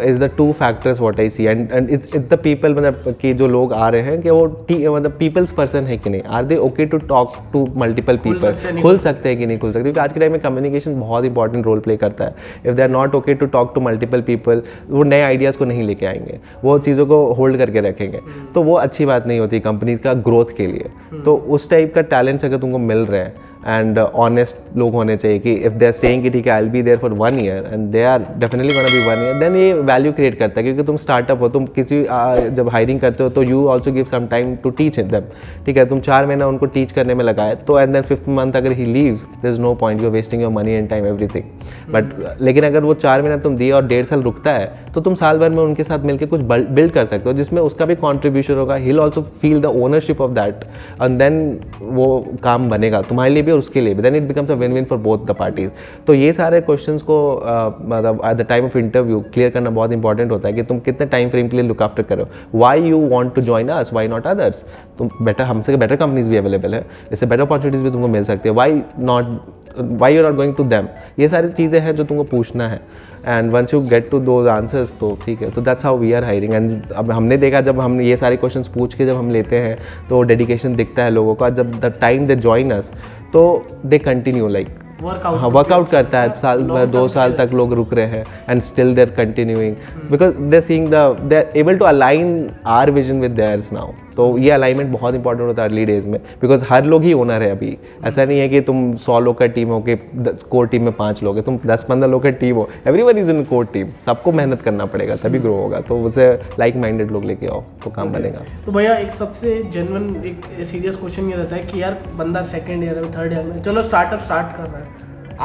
is the two factors what I see, and it's the people, मतलब कि जो लोग आ रहे हैं कि वो मतलब people's person है कि नहीं, are they okay to talk to multiple people, खुल सकते हैं कि नहीं खुल सकते, क्योंकि आज के टाइम में कम्युनिकेशन बहुत इंपॉर्टेंट रोल प्ले करता है। If they are not okay to talk to multiple people, वो नए आइडियाज़ को नहीं लेके आएंगे, वो चीज़ों को होल्ड करके रखेंगे, तो वो अच्छी बात नहीं होती कंपनी का ग्रोथ के लिए। तो उस टाइप का टैलेंट्स अगर तुमको मिल रहे हैं, एंड ऑनेस्ट लोग होने चाहिए कि इफ़ दे आर सेइंग कि ठीक है I will be there for 1 year and they are definitely gonna be 1 year, then ये वैल्यू क्रिएट करता है, क्योंकि तुम स्टार्टअप हो, तुम किसी जब हायरिंग करते हो तो you also give some time to teach them, ठीक है, तुम 4 महीना उनको टीच करने में लगाए, तो एंड देन 5th मंथ अगर he leaves, there is no point, you are wasting your money and time everything. But लेकिन अगर वो 4 महीना तुम दिए और 1.5 साल रुकता है, तो तुम साल भर में उनके साथ मिलकर कुछ बिल्ड कर सकते हो, जिसमें उसका भी कॉन्ट्रीब्यूशन होगा, he will also feel the ownership of that, and then वो काम बनेगा तुम्हारे लिए भी और उसके लिए भी, then it becomes a win win for both the parties. तो ये सारे क्वेश्चंस को मतलब at the time of interview clear करना बहुत इंपॉर्टेंट होता है कि तुम कितने टाइम फ्रेम के लिए लुक आफ्टर करो, why you want to join us, why not others, तुम बेटर, हमसे बेटर कंपनीज भी अवेलेबल है, इससे बेटर अपॉर्चुनिटीज भी तुमको मिल सकती है, why you are going to them, ये सारी चीज़ें हैं जो तुमको पूछना है, and once you get to those answers तो ठीक है, तो that's how we are hiring. And अब हमने देखा जब हम ये सारे क्वेश्चंस पूछ के जब हम लेते हैं तो डेडिकेशन दिखता है लोगों का, जब the time they join us तो दे कंटिन्यू लाइक वर्कआउट करता है, साल भर 2 साल तक लोग रुक रहे हैं and still they are continuing, because they seeing they are able to align our vision with theirs now. तो ये अलाइनमेंट बहुत इंपॉर्टेंट होता है अर्ली डेज में, बिकॉज हर लोग ही ओनर है अभी, ऐसा नहीं है कि तुम 100 लोग का टीम हो कि कोर टीम में 5 लोग हैं, तुम 10-15 लोग का टीम हो, everyone is in core team, सबको मेहनत करना पड़ेगा तभी ग्रो होगा, तो उसे लाइक माइंडेड लोग लेके आओ तो काम बनेगा। तो भैया एक सबसे जेन्युइन एक सीरियस क्वेश्चन ये रहता है कि यार बंदा 2nd ईयर में 3rd ईयर में चलो स्टार्टअप स्टार्ट कर रहा है,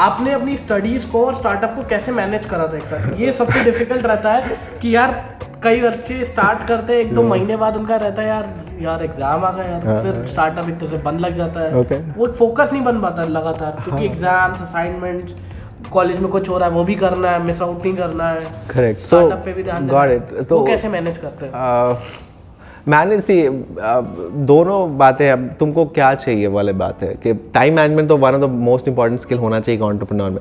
आपने अपनी स्टडीज़ को और स्टार्टअप को कैसे मैनेज करा था एक साथ? ये सबसे डिफिकल्ट रहता है कि यार कई बच्चे स्टार्ट करते हैं 1-2 महीने बाद उनका रहता है यार एग्जाम आ गया यार, फिर स्टार्टअप एक तरह से बंद लग जाता है, वो फोकस नहीं बन पाता लगातार, क्योंकि एग्जाम्स असाइनमेंट्स कॉलेज में कुछ हो रहा है वो भी करना है, मिस आउट नहीं करना है, करेक्ट, स्टार्टअप पे भी ध्यान देना है, तो वो कैसे मैनेज करते हैं? मैनेज सी दोनों बातें, अब तुमको क्या चाहिए वाले बात है कि टाइम मैनेजमेंट तो one of the most important skill होना चाहिए एंटरप्रेन्योर में,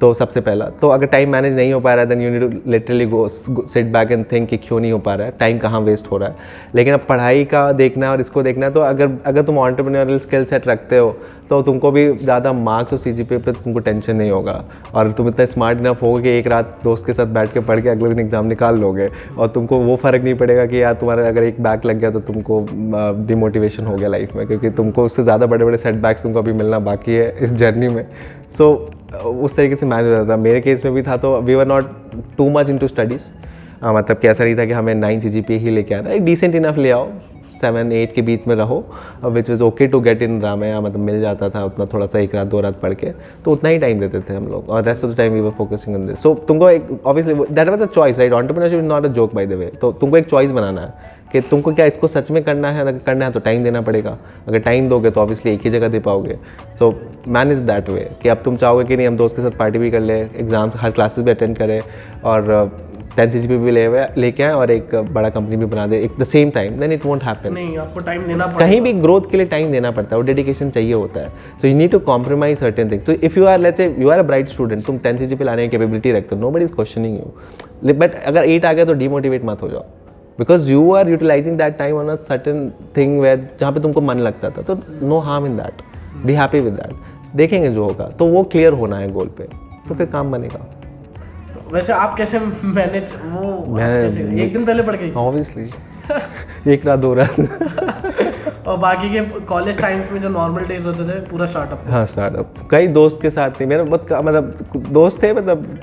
तो सबसे पहला तो अगर टाइम मैनेज नहीं हो पा रहा है then you need to literally go sit back and think कि क्यों नहीं हो पा रहा है, टाइम कहाँ वेस्ट हो रहा है। लेकिन अब पढ़ाई का देखना है और इसको देखना है, तो अगर तुम एंटरप्रेन्योरियल स्किल सेट रखते हो तो तुमको भी ज़्यादा मार्क्स और CGPA पे तुमको टेंशन नहीं होगा, और तुम इतना स्मार्ट इनफ होगे कि एक रात दोस्त के साथ बैठ के पढ़ के अगले दिन एग्जाम निकाल लोगे, और तुमको वो फ़र्क नहीं पड़ेगा कि यार तुम्हारा अगर एक बैक लग गया तो तुमको डिमोटिवेशन हो गया लाइफ में, क्योंकि तुमको उससे ज़्यादा बड़े बड़े सेटबैक्स तुमको अभी मिलना बाकी है इस जर्नी में। सो उस तरीके से मैनेज हो जाता था, मेरे केस में भी था, तो we were not too much into studies, मतलब कि ऐसा नहीं था कि हमें 9 CGPA ही लेके आना, एक डिसेंट इनफ ले आओ, 7-8 के बीच में रहो, which is okay to get in Ramaiah, मतलब मिल जाता था उतना, थोड़ा सा 1 रात 2 रात पढ़ के, तो उतना ही टाइम देते थे हम लोग, और rest of the time we were focusing on this. So तुमको एक obviously that was a choice, right, entrepreneurship is not a joke by the way, तो तुमको एक चॉइस बनाना है कि तुमको क्या इसको सच में करना है, अगर करना है तो टाइम देना पड़ेगा, अगर टाइम दोगे तो ऑब्वियसली एक ही जगह दे पाओगे। सो मैनेज दैट वे कि अब तुम चाहोगे कि नहीं हम दोस्त के साथ पार्टी भी कर ले, एग्जाम्स हर क्लासेस भी अटेंड करें और 10 CGPA भी लेके आए और एक बड़ा कंपनी भी बना दे एक the same time, then it won't happen. नहीं, आपको टाइम देना पड़ेगा। कहीं भी ग्रोथ के लिए टाइम देना पड़ता है, वो डेडिकेशन चाहिए होता है। So you need to compromise certain things. तो if you are let's say you are a bright student, तुम 10 CGPA लाने की कैपेबिलिटी रखते हो, nobody is questioning you, but अगर 8 आ गया तो डिमोटिवेट मत हो जाओ, because you are utilizing that time on a certain thing where जहाँ पे तुमको मन लगता था, तो no harm in that, be happy with that. देखेंगे जो होगा, तो वो क्लियर होना है गोल पे, तो फिर काम बनेगा। वैसे आप कैसे मैनेज कैसे एक दिन पहले पढ़ गई? ऑब्वियसली एक रात 2 रात और बाकी के कॉलेज टाइम्स में जो नॉर्मल डेज होते थे पूरा स्टार्टअप? हाँ स्टार्टअप, कई दोस्त के साथ नहीं, मेरा बहुत मतलब दोस्त थे, मतलब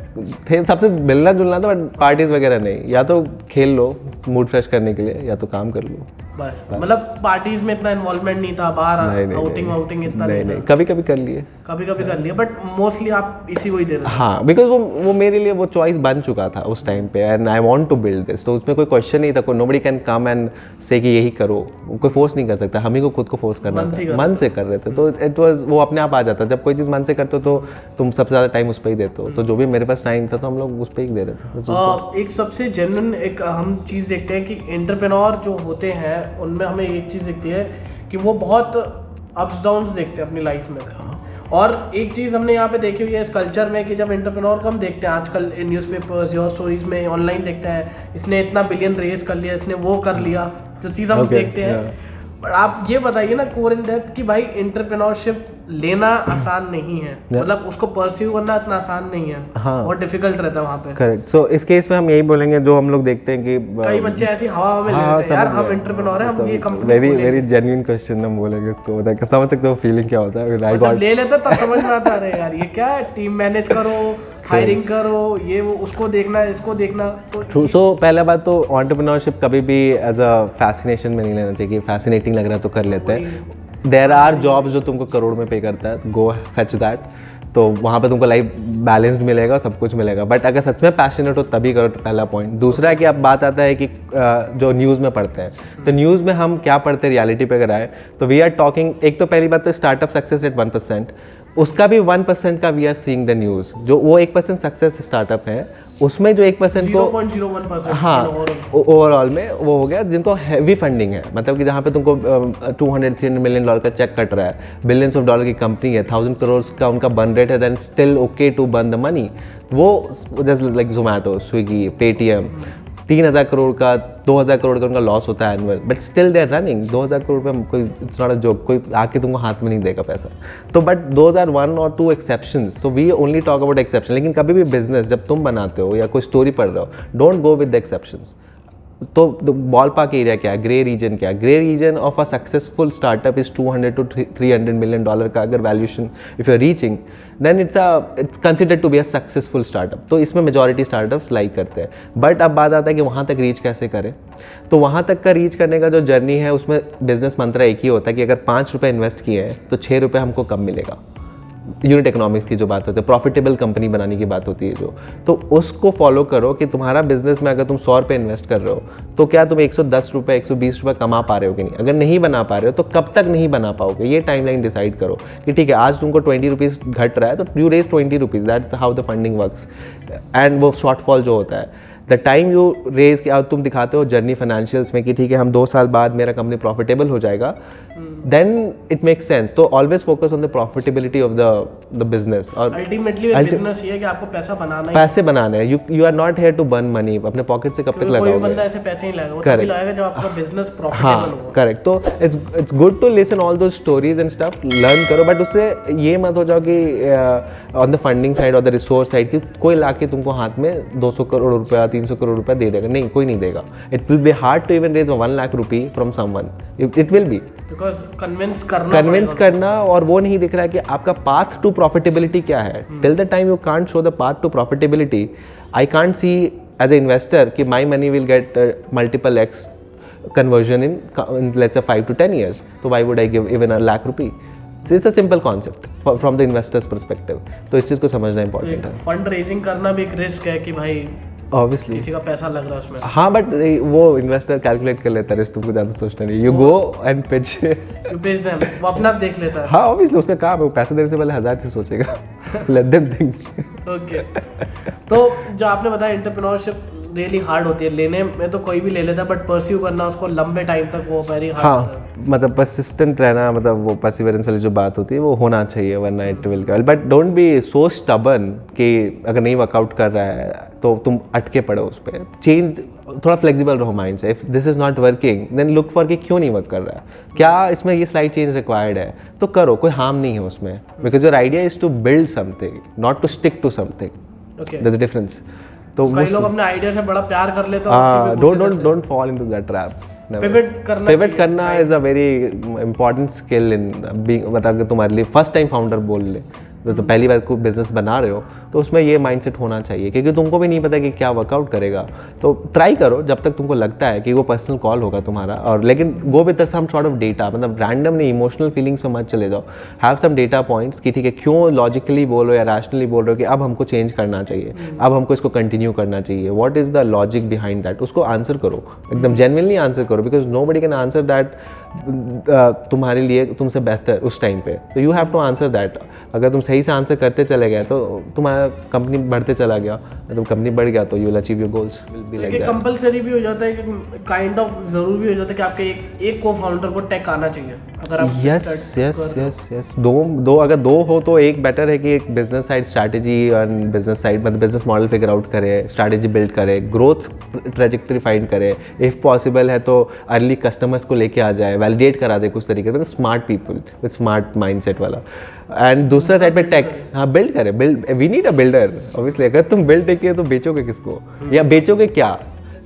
थे सबसे मिलना जुलना था, बट पार्टीज वगैरह नहीं, या तो खेल लो मूड फ्रेश करने के लिए या तो काम कर लो बस। मतलब पार्टीज में इतना इन्वॉल्वमेंट नहीं था, बाहर आउटिंग इतना नहीं था? कभी कभी कर लिए, कर लिया, बट मोस्टली आप इसी को ही दे रहे थे। हाँ, बिकॉज वो मेरे लिए वो चॉइस बन चुका था उस टाइम पे, and I want to build this, तो उसमें कोई क्वेश्चन नहीं था, कोई नोबडी कैन कम एंड से कि यही करो, कोई फोर्स नहीं कर सकता, हम ही को खुद को फोर्स करना था, मन से कर रहे थे, तो इट वाज वो अपने आप आ जाता। जब कोई चीज़ मन से करते हो तो तुम सबसे ज़्यादा टाइम उस पर ही देते हो, तो जो भी मेरे पास टाइम था तो हम लोग उस पर ही दे रहे थे। एक सबसे जेन्युइन एक हम चीज़ देखते हैं कि एंटरप्रेन्योर जो होते हैं उनमें हमें एक चीज़ दिखती है कि वो बहुत अप्स डाउन्स देखते हैं अपनी लाइफ में। और एक चीज़ हमने यहाँ पे देखी हुई है इस कल्चर में कि जब एंटरप्रेन्योर को हम देखते हैं आजकल न्यूज़पेपर्स या स्टोरीज में ऑनलाइन देखते हैं, इसने इतना बिलियन रेज कर लिया, इसने वो कर लिया, जो चीज़ हम देखते हैं। बट आप ये बताइए ना कोर इन डेप्थ कि भाई एंटरप्रेन्योरशिप लेना आसान नहीं है, मतलब उसको परस्यू करना इतना आसान नहीं है, और डिफिकल्ट रहता है वहाँ पे। करेक्ट। सो इस केस में हम यही बोलेंगे, जो हम लोग देखते हैं कि कई बच्चे ऐसी हवा में ले लेते हैं, यार हम एंटरप्रेन्योर हैं, हम ये कंपनी वेरी जेन्युइन क्वेश्चन हम बोलेंगे इसको, मतलब समझ सकते हो फीलिंग क्या होता है, जब ले लेते तब समझ में आता है यार ये क्या है, टीम मैनेज करो, हायरिंग करो, ये वो उसको देखना इसको देखना। तो सो पहला बात तो एंटरप्रेन्योरशिप कभी भी एज अ फैसिनेशन में नहीं लेना चाहिए, फैसिनेटिंग लग रहा है तो कर लेते हैं। देयर आर जॉब्स जो तुमको करोड़ में पे करता है, गो फेच दैट, तो वहाँ पे तुमको लाइफ बैलेंस्ड मिलेगा, सब कुछ मिलेगा, बट अगर सच में पैशनेट हो तभी करो, पहला पॉइंट। दूसरा है कि अब बात आता है कि जो न्यूज़ में पढ़ते हैं, तो न्यूज़ में हम क्या पढ़ते हैं, रियलिटी पे अगर आए तो वी आर टॉकिंग, एक तो पहली बात तो स्टार्टअप सक्सेस रेट 1%, उसका भी 1% का we are seeing the news, जो वो 1% सक्सेस स्टार्टअप है, उसमें जो 1% को 0.01%, हाँ ओवरऑल में वो हो गया जिनको हैवी फंडिंग है, मतलब कि जहाँ पे तुमको $200-300 मिलियन का चेक कट रहा है, बिलियंस ऑफ डॉलर की कंपनी है, 1000 करोड़ का उनका बर्न रेट है, then still okay to burn the money. वो जैसे लाइक जोमेटो, स्विगी, पेटीएम, 3000 करोड़ का 2000 करोड़ का उनका लॉस होता है annual, but still they are running. 2000 crore पे कोई इट्स नॉट अ जोक, कोई आके तुमको हाथ में नहीं देगा पैसा। तो बट 2001 और 2 एक्सेप्शंस, तो we only talk about exception. लेकिन कभी भी बिजनेस जब तुम बनाते हो या कोई स्टोरी पढ़ रहे हो, don't go with the exceptions. तो बॉल पार्क एरिया क्या है, ग्रे रीजन क्या है? Grey region of a successful startup is $200-300 million का अगर valuation if you are reaching, then it's considered to be a successful startup. तो इसमें majority startups like करते हैं। बट अब बात आता है कि वहाँ तक रीच कैसे करें। तो वहाँ तक का रीच करने का जो जर्नी है, उसमें बिजनेस मंत्र एक ही होता है कि अगर ₹5 इन्वेस्ट किए हैं तो ₹6 हमको कम मिलेगा। यूनिट इकोनॉमिक्स की जो बात होती है, प्रॉफिटेबल कंपनी बनाने की बात होती है जो, तो उसको फॉलो करो कि तुम्हारा बिजनेस में अगर तुम ₹100 इन्वेस्ट कर रहे हो तो क्या तुम ₹110 ₹120 कमा पा रहे हो कि नहीं। अगर नहीं बना पा रहे हो तो कब तक नहीं बना पाओगे, ये टाइमलाइन डिसाइड करो कि ठीक है आज तुमको ₹20 घट रहा है तो you raise ₹20, that's how the funding works. And वो शॉर्टफॉल जो होता है, द टाइम यू रेज कि तुम दिखाते हो जर्नी फाइनेंशियल्स में कि ठीक है हम 2 साल बाद मेरा कंपनी प्रॉफिटेबल हो जाएगा, देन इट मेक्स सेंस। तो always focus on the profitability of the business. और अल्टीमेटली बिजनेस ये है कि आपको पैसा बनाना है, पैसे बनाने हैं। You are not here to burn money. अपने पॉकेट से कब तक लगाओगे? कोई बंदा ऐसे पैसे नहीं लगाएगा, वो तभी लगाएगा जब आपका बिजनेस प्रॉफिटेबल हो। करेक्ट। तो it's good to listen all those stories and stuff, learn करो, बट उससे ये मत हो जाओ कि ऑन द फंडिंग साइड और द रिसोर्स साइड कि कोई लाके तुमको हाथ में 200 करोड़ रुपया 300 करोड़ रुपया दे देगा। नहीं, कोई नहीं देगा। It will be hard to even raise 1 lakh rupee from someone. It will be because convince करना, और वो नहीं दिख रहा है कि आपका पाथ टू प्रॉफिटेबिलिटी क्या है। Till the time you can't show the path to profitability, I can't see as a investor कि my money will get multiple X conversion in let's say 5 to 10 years. So why would I give even $1 lakh? So it's a simple concept from the investor's perspective. तो इस चीज़ को समझना important है। Fund raising करना भी एक risk है कि भाई ऑब्वियसली किसी का पैसा लग रहा है उसमें। हाँ, बट वो इन्वेस्टर कैलकुलेट कर लेता है, तुमको ज़्यादा सोचना नहीं, you go and pitch, you pitch them, वो अपना आप देख लेता है। हाँ ऑब्वियसली उसका काम है, वो पैसे देने से पहले 1000 चीज़ सोचेगा, लेट देम थिंक। ओके, तो जो आपने बताया एंटरप्रेन्योरशिप रियली हार्ड होती है, लेने में तो कोई भी ले लेता है, बट परस्यू करना उसको लंबे टाइम तक वो वेरी हार्ड होता है। हाँ, मतलब परसिस्टेंट रहना, मतलब वो परसिवरेंस वाली जो बात होती है वो होना चाहिए, वरना it will fail. But don't be so stubborn कि अगर नहीं वर्कआउट कर रहा है तो तुम अटके पड़ो उस पर। चेंज, थोड़ा फ्लेक्सिबल रहो माइंड से। If this is not working then look for कि क्यों नहीं वर्क कर रहा है, क्या इसमें ये स्लाइड चेंज रिक्वायर्ड है, तो करो, कोई हार्म नहीं है उसमें। Because your idea is to build something, not to stick to something. Okay, there is a difference. तो कई लोग अपने आइडिया से बड़ा प्यार कर लेते हैं। Don't fall into that trap. Pivot करना is a very important skill in being. मतलब अगर तुम्हारे लिए फर्स्ट टाइम फाउंडर बोल ले, तो पहली बार कोई बिजनेस बना रहे हो, तो उसमें ये माइंडसेट होना चाहिए, क्योंकि तुमको भी नहीं पता कि क्या वर्कआउट करेगा। तो ट्राई करो जब तक तुमको लगता है कि वो पर्सनल कॉल होगा तुम्हारा, और लेकिन go with some sort of data, मतलब रैंडम नहीं, इमोशनल फीलिंग्स पे मत चले जाओ। हैव सम डेटा पॉइंट्स कि ठीक है, क्यों लॉजिकली बोल रहे हो या रैशनली बोल रहे हो कि अब हमको चेंज करना चाहिए, अब हमको इसको कंटिन्यू करना चाहिए, what is the logic behind that, उसको आंसर करो, एकदम जेन्युइनली आंसर करो, because nobody can answer that तुम्हारे लिए तुमसे बेहतर उस टाइम पे। तो you have to answer that. अगर तुम सही से आंसर करते चले गए तो तुम्हारा कंपनी बढ़ते चला गया, मतलब कंपनी बढ़ गया तो you will achieve your goals, will be like that. Compulsory भी हो जाता है कि काइंड ऑफ जरूर भी हो जाता है कि आपके एक को फाउंडर को टेक आना चाहिए अगर आप यस दो अगर दो हो तो एक बेटर है कि एक बिजनेस साइड स्ट्रैटेजी और बिजनेस साइड, मतलब बिजनेस मॉडल फिगर आउट करे, स्ट्रैटेजी बिल्ड करे, ग्रोथ ट्रेजेक्टरी फाइंड करे, इफ पॉसिबल है तो अर्ली कस्टमर्स को लेके आ जाए, वैलिडेट करा दे कुछ तरीके से, smart people with smart mindset वाला। एंड दूसरा साइड पे टेक, हाँ बिल्ड करे, we need a builder obviously. अगर तुम बिल्ड नहीं किए तो बेचोगे किसको, या बेचोगे क्या?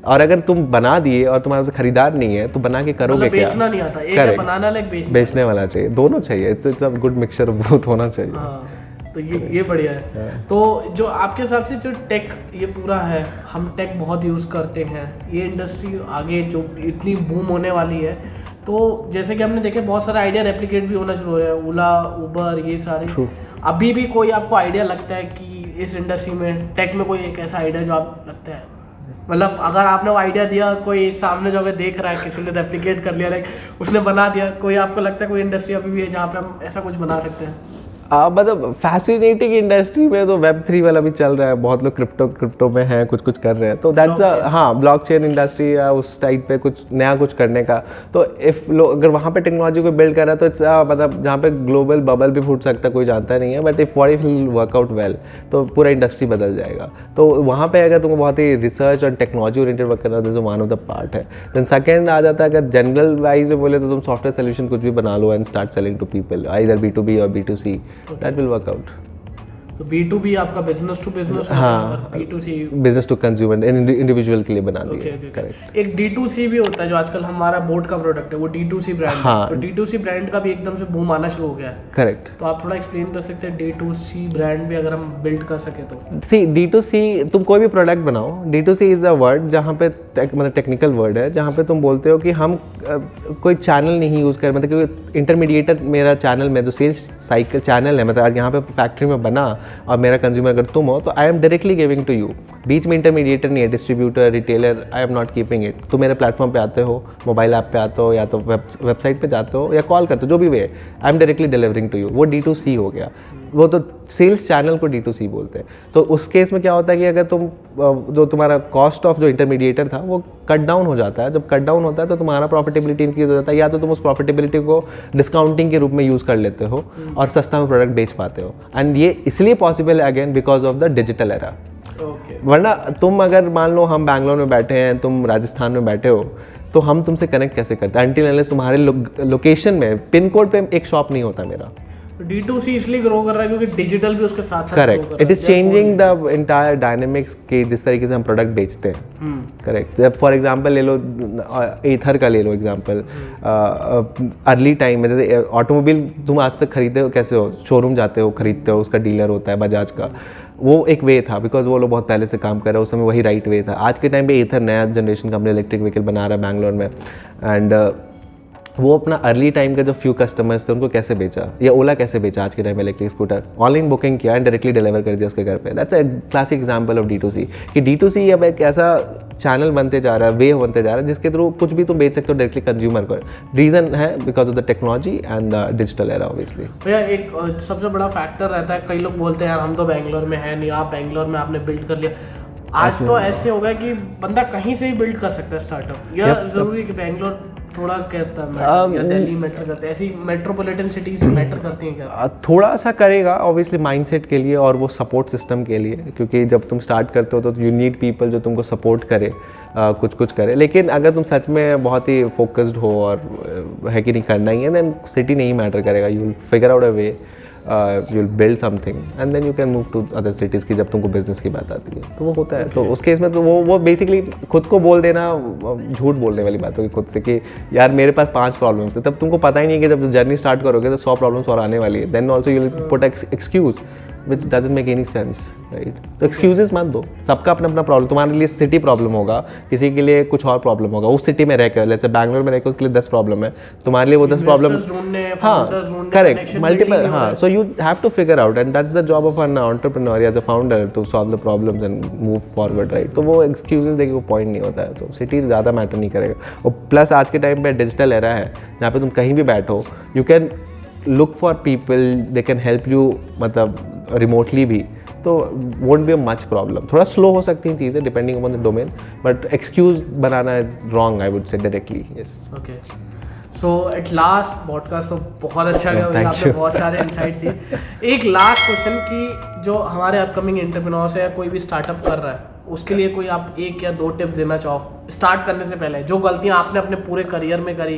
और अगर तुम बना दिए और तुम्हारे पास खरीदार नहीं है तो बना के करोगे क्या? बेचना नहीं आता, एक है बनाना वाला, एक बेचने वाला चाहिए, दोनों चाहिए। It's a good mixture of both होना चाहिए। तो ये बढ़िया है। तो जो आपके हिसाब से जो टेक ये पूरा है, हम टेक बहुत यूज़ करते हैं, ये इंडस्ट्री आगे जो इतनी बूम होने वाली है, तो जैसे कि हमने देखे बहुत सारे आइडिया रेप्लिकेट भी होना शुरू हो रहे हैं, ओला, उबर, ये सारे। अभी भी कोई आपको आइडिया लगता है कि इस इंडस्ट्री में टेक में कोई एक ऐसा आइडिया जो आप लगता है, मतलब अगर आपने वो आइडिया दिया, कोई सामने जो हमें देख रहा है, किसी ने रेप्लिकेट कर लिया, लाइक उसने बना दिया, कोई आपको लगता है कोई इंडस्ट्री अभी भी है जहाँ पे हम ऐसा कुछ बना सकते हैं? मतलब फैसिनेटिंग इंडस्ट्री में तो Web3 वाला भी चल रहा है, बहुत लोग क्रिप्टो में हैं, कुछ कर रहे हैं, तो दैट्स हाँ ब्लॉकचेन इंडस्ट्री या उस टाइप पे कुछ नया कुछ करने का। तो इफ लोग अगर वहाँ पे टेक्नोलॉजी को बिल्ड कर रहा है तो इट्स मतलब जहाँ पे ग्लोबल बबल भी फूट सकता है, कोई जानता नहीं है, but if will work out well तो पूरा इंडस्ट्री बदल जाएगा। तो वहाँ पे अगर तुमको बहुत ही रिसर्च और टेक्नोलॉजी ओरिएंटेड वर्क करना है तो वन ऑफ द पार्ट है। देन सेकेंड आ जाता है, अगर जनरल वाइज में बोले तो तुम सॉफ्टवेयर सोल्यूशन कुछ भी बना लो and start selling to people, either B2B और B2C, that will work out. तो B2B आपका बिजनेस टू बिजनेस, हाँ, B2C business to consumer, individual के लिए बना दिया। करेक्ट। एक D2C भी होता है जो आजकल हमारा बोट का प्रोडक्ट है, वो D2C ब्रांड है। तो D2C ब्रांड का भी एकदम से बूम आना शुरू हो गया है। करेक्ट। तो आप थोड़ा एक्सप्लेन कर सकते हैं D2C ब्रांड भी अगर हम बिल्ड कर सके तो? सी D2C, तुम कोई भी प्रोडक्ट बनाओ, D2C इज अ वर्ड जहाँ पे मतलब टेक्निकल वर्ड है, जहाँ पे तुम बोलते हो कि हम कोई चैनल नहीं यूज़ कर, मतलब क्योंकि इंटरमीडिएटर मेरा चैनल में जो सेल्स साइकिल चैनल है, मतलब आज यहाँ पे फैक्ट्री में बना और मेरा कंज्यूमर अगर तुम हो तो I am directly giving to you. बीच में इंटरमीडिएटर नहीं है, distributor, retailer, I am not keeping it. तुम मेरे प्लेटफॉर्म पे आते हो, मोबाइल ऐप पे आते हो, या तो वेबसाइट पे जाते हो या कॉल करते हो, जो भी way, I am directly delivering to you. वो D2C हो गया। वो तो सेल्स चैनल को D2C बोलते हैं। तो उस केस में क्या होता है कि अगर तुम जो तुम्हारा कॉस्ट ऑफ जो इंटरमीडिएटर था वो कट डाउन हो जाता है, जब कट डाउन होता है तो तुम्हारा प्रॉफिटेबिलिटी इंक्रीज हो जाता है, या तो तुम उस प्रॉफिटेबिलिटी को डिस्काउंटिंग के रूप में यूज़ कर लेते हो और सस्ता में प्रोडक्ट बेच पाते हो। एंड ये इसलिए पॉसिबल है again because of the digital era. वरना तुम अगर मान लो हम बैंगलोर में बैठे हैं, तुम राजस्थान में बैठे हो, तो हम तुमसे कनेक्ट कैसे करते हैं अंटिल अनलेस तुम्हारे लोकेशन में पिन कोड पे एक शॉप नहीं होता मेरा। D2C इसलिए ग्रो कर रहा है क्योंकि डिजिटल भी उसके साथ correct, it is changing the entire dynamics के जिस तरीके से हम प्रोडक्ट बेचते हैं। करेक्ट। फॉर एग्जांपल ले लो, एथर का ले लो एग्जांपल। अर्ली टाइम में जैसे ऑटोमोबाइल तुम आज तक खरीदते हो कैसे हो, शोरूम जाते हो, खरीदते हो, उसका डीलर होता है बजाज का, वो एक वे था बिकॉज वो लोग बहुत पहले से काम कर रहे हैं, उस समय वही राइट वे था। आज के टाइम पे एथर नया जनरेशन का अपने इलेक्ट्रिक व्हीकल बना रहा है बैंगलोर में, एंड वो अपना अर्ली टाइम का जो फ्यू कस्टमर्स थे उनको कैसे बेचा, या ओला कैसे बेचा आज के टाइम में इलेक्ट्रिक स्कूटर, ऑनलाइन बुकिंग किया एंड डायरेक्टली डिलीवर कर दिया उसके घर पे। That's a classic example of D2C कि D2C अब एक ऐसा चैनल बनते जा रहा है, वे बनते जा रहा है जिसके थ्रू कुछ भी तुम बेच सकते हो डायरेक्टली कंज्यूमर को। रीज़न है because of the technology and the digital era obviously. भैया एक सबसे बड़ा फैक्टर रहता है, कई लोग बोलते हैं यार हम तो बेंगलोर में है नहीं, आप बेंगलोर में आपने बिल्ड कर लिया। आज तो ऐसे हो गया कि बंदा कहीं से भी बिल्ड कर सकता है स्टार्टअप, या जरूरी कि बेंगलोर थोड़ा कहता है या दिल्ली मैटर करते हैं, ऐसी मेट्रोपॉलिटन सिटीज मैटर करती हैं क्या? थोड़ा सा करेगा ऑब्वियसली माइंडसेट के लिए और वो सपोर्ट सिस्टम के लिए, क्योंकि जब तुम स्टार्ट करते हो तो यू नीड पीपल जो तुमको सपोर्ट करे, कुछ करे। लेकिन अगर तुम सच में बहुत ही फोकस्ड हो और है कि नहीं करना ही है, देन सिटी नहीं मैटर करेगा। You will figure out a way, you will build something and then you can move to other cities की जब तुमको बिजनेस की बात आती है तो वो होता है। तो उस केस में तो वो बेसिकली खुद को बोल देना झूठ बोलने वाली बात होगी खुद से कि यार मेरे पास 5 प्रॉब्लम्स है, तब तुमको पता ही नहीं है कि जब जर्नी स्टार्ट करोगे तो 100 प्रॉब्लम्स और आने वाली है। Then also you will put excuse which doesn't make any sense, right? तो एक्सक्यूजेस मत दो, सबका अपना अपना प्रॉब्लम। तुम्हारे लिए सिटी प्रॉब्लम होगा, किसी के लिए कुछ और प्रॉब्लम होगा। उस सिटी में रहकर जैसे बैंगलोर में रहकर उसके लिए 10 प्रॉब्लम है, तुम्हारे लिए वो 10 प्रॉब्लम, हाँ करेक्ट, मल्टीपल, हाँ। So you have to figure out and that's the job of an entrepreneur as a founder to solve the problems and move forward, right? तो वो एक्सक्यूजेस देखिए वो पॉइंट नहीं होता है, तो सिटी ज़्यादा मैटर नहीं करेगा। और प्लस आज के टाइम पे डिजिटल एरा है जहाँ पे तुम कहीं भी बैठो, you can look for people, they can help you, मतलब रिमोटली भी, तो won't be a much problem. थोड़ा स्लो हो सकती हैं चीज़ें depending upon the domain, but excuse banana is wrong, I would say directly. Yes, okay. So at last podcast तो बहुत अच्छा गया, आपने बहुत सारे इनसाइट दिए। एक लास्ट क्वेश्चन कि जो हमारे अपकमिंग एंटरप्रेन्योर्स है या कोई भी स्टार्टअप कर रहा है, उसके लिए कोई आप 1 या 2 टिप्स देना चाहो स्टार्ट करने से पहले, जो गलतियां आपने अपने पूरे करियर में करी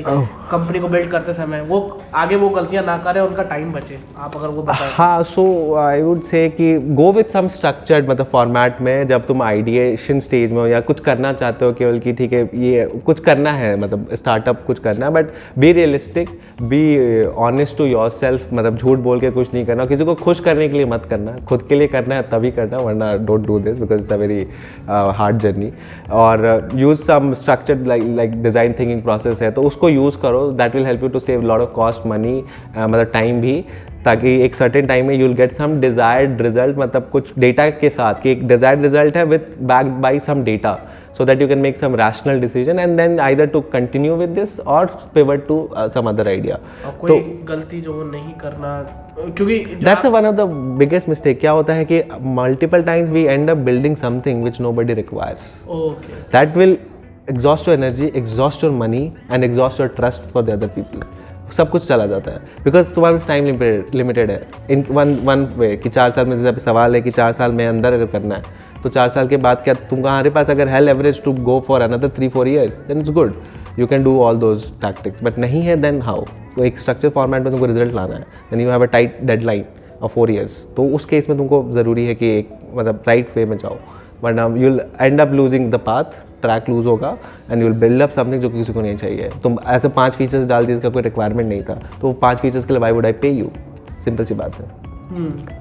कंपनी को बिल्ड करते समय, वो आगे वो गलतियां ना करें, उनका टाइम बचे, आप अगर वो बताएं। हाँ, सो आई वुड से कि गो विथ सम स्ट्रक्चर्ड मतलब फॉर्मेट में, जब तुम आइडिएशन स्टेज में हो या कुछ करना चाहते हो केवल कि ठीक है ये कुछ करना है, मतलब स्टार्टअप कुछ करना है, but be realistic, be honest to yourself, मतलब झूठ बोल के कुछ नहीं करना, किसी को खुश करने के लिए मत करना, खुद के लिए करना है तभी करना, वरना don't do this because it's a very hard journey. और use some structured like design thinking process है तो उसको यूज़ करो, that will help you to save lot of cost, money, मतलब टाइम भी, ताकि एक सर्टेन टाइम में you will get some desired result, मतलब कुछ डेटा के साथ कि एक डिज़ायर्ड रिजल्ट है with backed by some data, so that you can make some rational decision and then either to continue with this or pivot to some other idea. कोई गलती जो वो नहीं करना, क्योंकि that's one of the biggest mistake. क्या होता है कि multiple times we end up building something which nobody requires. Okay. That will exhaust your energy, exhaust your money and exhaust your trust for the other people. सब कुछ चला जाता है because तुम्हारे पास टाइम लिमिटेड है इन वन वे कि 4 साल में, जैसे सवाल है कि 4 साल में अंदर अगर करना है तो 4 साल के बाद क्या तुम्हारे पास अगर है leverage to go for another 3-4 years, then it's good, you can do all those tactics. But नहीं है देन हाउ? तो एक स्ट्रक्चर फॉर्मेट में तुमको रिजल्ट लाना है, then you have a tight deadline of 4 years, तो उस केस में तुमको ज़रूरी है कि एक मतलब राइट वे में जाओ, वरना you will end up losing the path, track lose होगा and you will build up something जो किसी को नहीं चाहिए। तुम ऐसे 5 फीचर्स डाल दिए, इसका कोई रिक्वायरमेंट नहीं था, तो 5 फीचर्स के लिए व्हाई वुड आई पे यू? सिंपल सी बात है।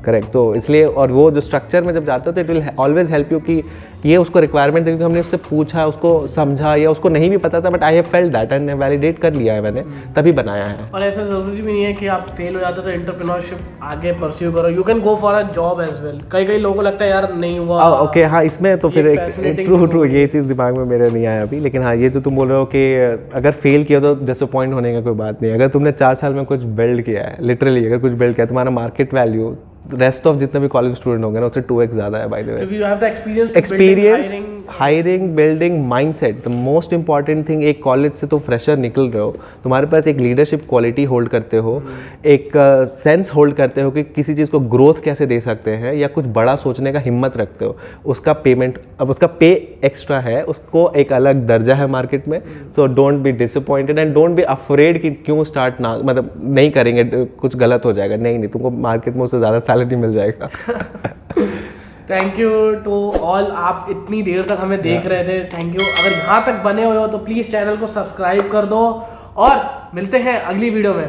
करेक्ट। तो इसलिए, और वो जो स्ट्रक्चर में जब जाते हो तो it will always help you कि ये उसको रिक्वायरमेंट थी, क्योंकि हमने उससे पूछा, उसको समझा, या उसको नहीं भी पता था but I have felt that and validate कर लिया है मैंने, तभी बनाया है। और ऐसा ज़रूरी भी नहीं है कि आप फेल हो जाते तो एंटरप्रेन्योरशिप आगे परस्यू करो, you can go for a job as well. कई लोगों को लगता है यार नहीं हुआ, ओके हाँ, इसमें तो फिर एक ट्रू ये चीज़ दिमाग में मेरे नहीं आया अभी, लेकिन हाँ ये जो तुम बोल रहे हो कि अगर फेल किया तो डिसअपॉइंट होने का कोई बात नहीं। अगर तुमने 4 साल में कुछ बिल्ड किया है, लिटरली अगर कुछ बिल्ड किया, तुम्हारा मार्केट वैल्यू रेस्ट ऑफ जितने भी कॉलेज स्टूडेंट होंगे ना उससे 2x ज़्यादा है बाय द वे, क्योंकि you have the experience, hiring, building, mindset. The most important thing, एक कॉलेज से तो फ्रेशर निकल रहे हो, तुम्हारे पास एक लीडरशिप क्वालिटी होल्ड करते हो, एक सेंस होल्ड करते हो कि किसी चीज़ को ग्रोथ कैसे दे सकते हैं या कुछ बड़ा सोचने का हिम्मत रखते हो, उसका पेमेंट, अब उसका पे एक्स्ट्रा है, उसको एक अलग दर्जा है मार्केट में। So don't be disappointed and don't be afraid कि क्यों स्टार्ट ना, मतलब नहीं करेंगे कुछ गलत हो जाएगा, नहीं, तुमको मार्केट में उससे ज़्यादा सैलरी मिल जाएगा। थैंक यू टू ऑल, आप इतनी देर तक हमें देख रहे थे, थैंक यू। अगर यहाँ तक बने हुए हो तो प्लीज़ चैनल को सब्सक्राइब कर दो और मिलते हैं अगली वीडियो में।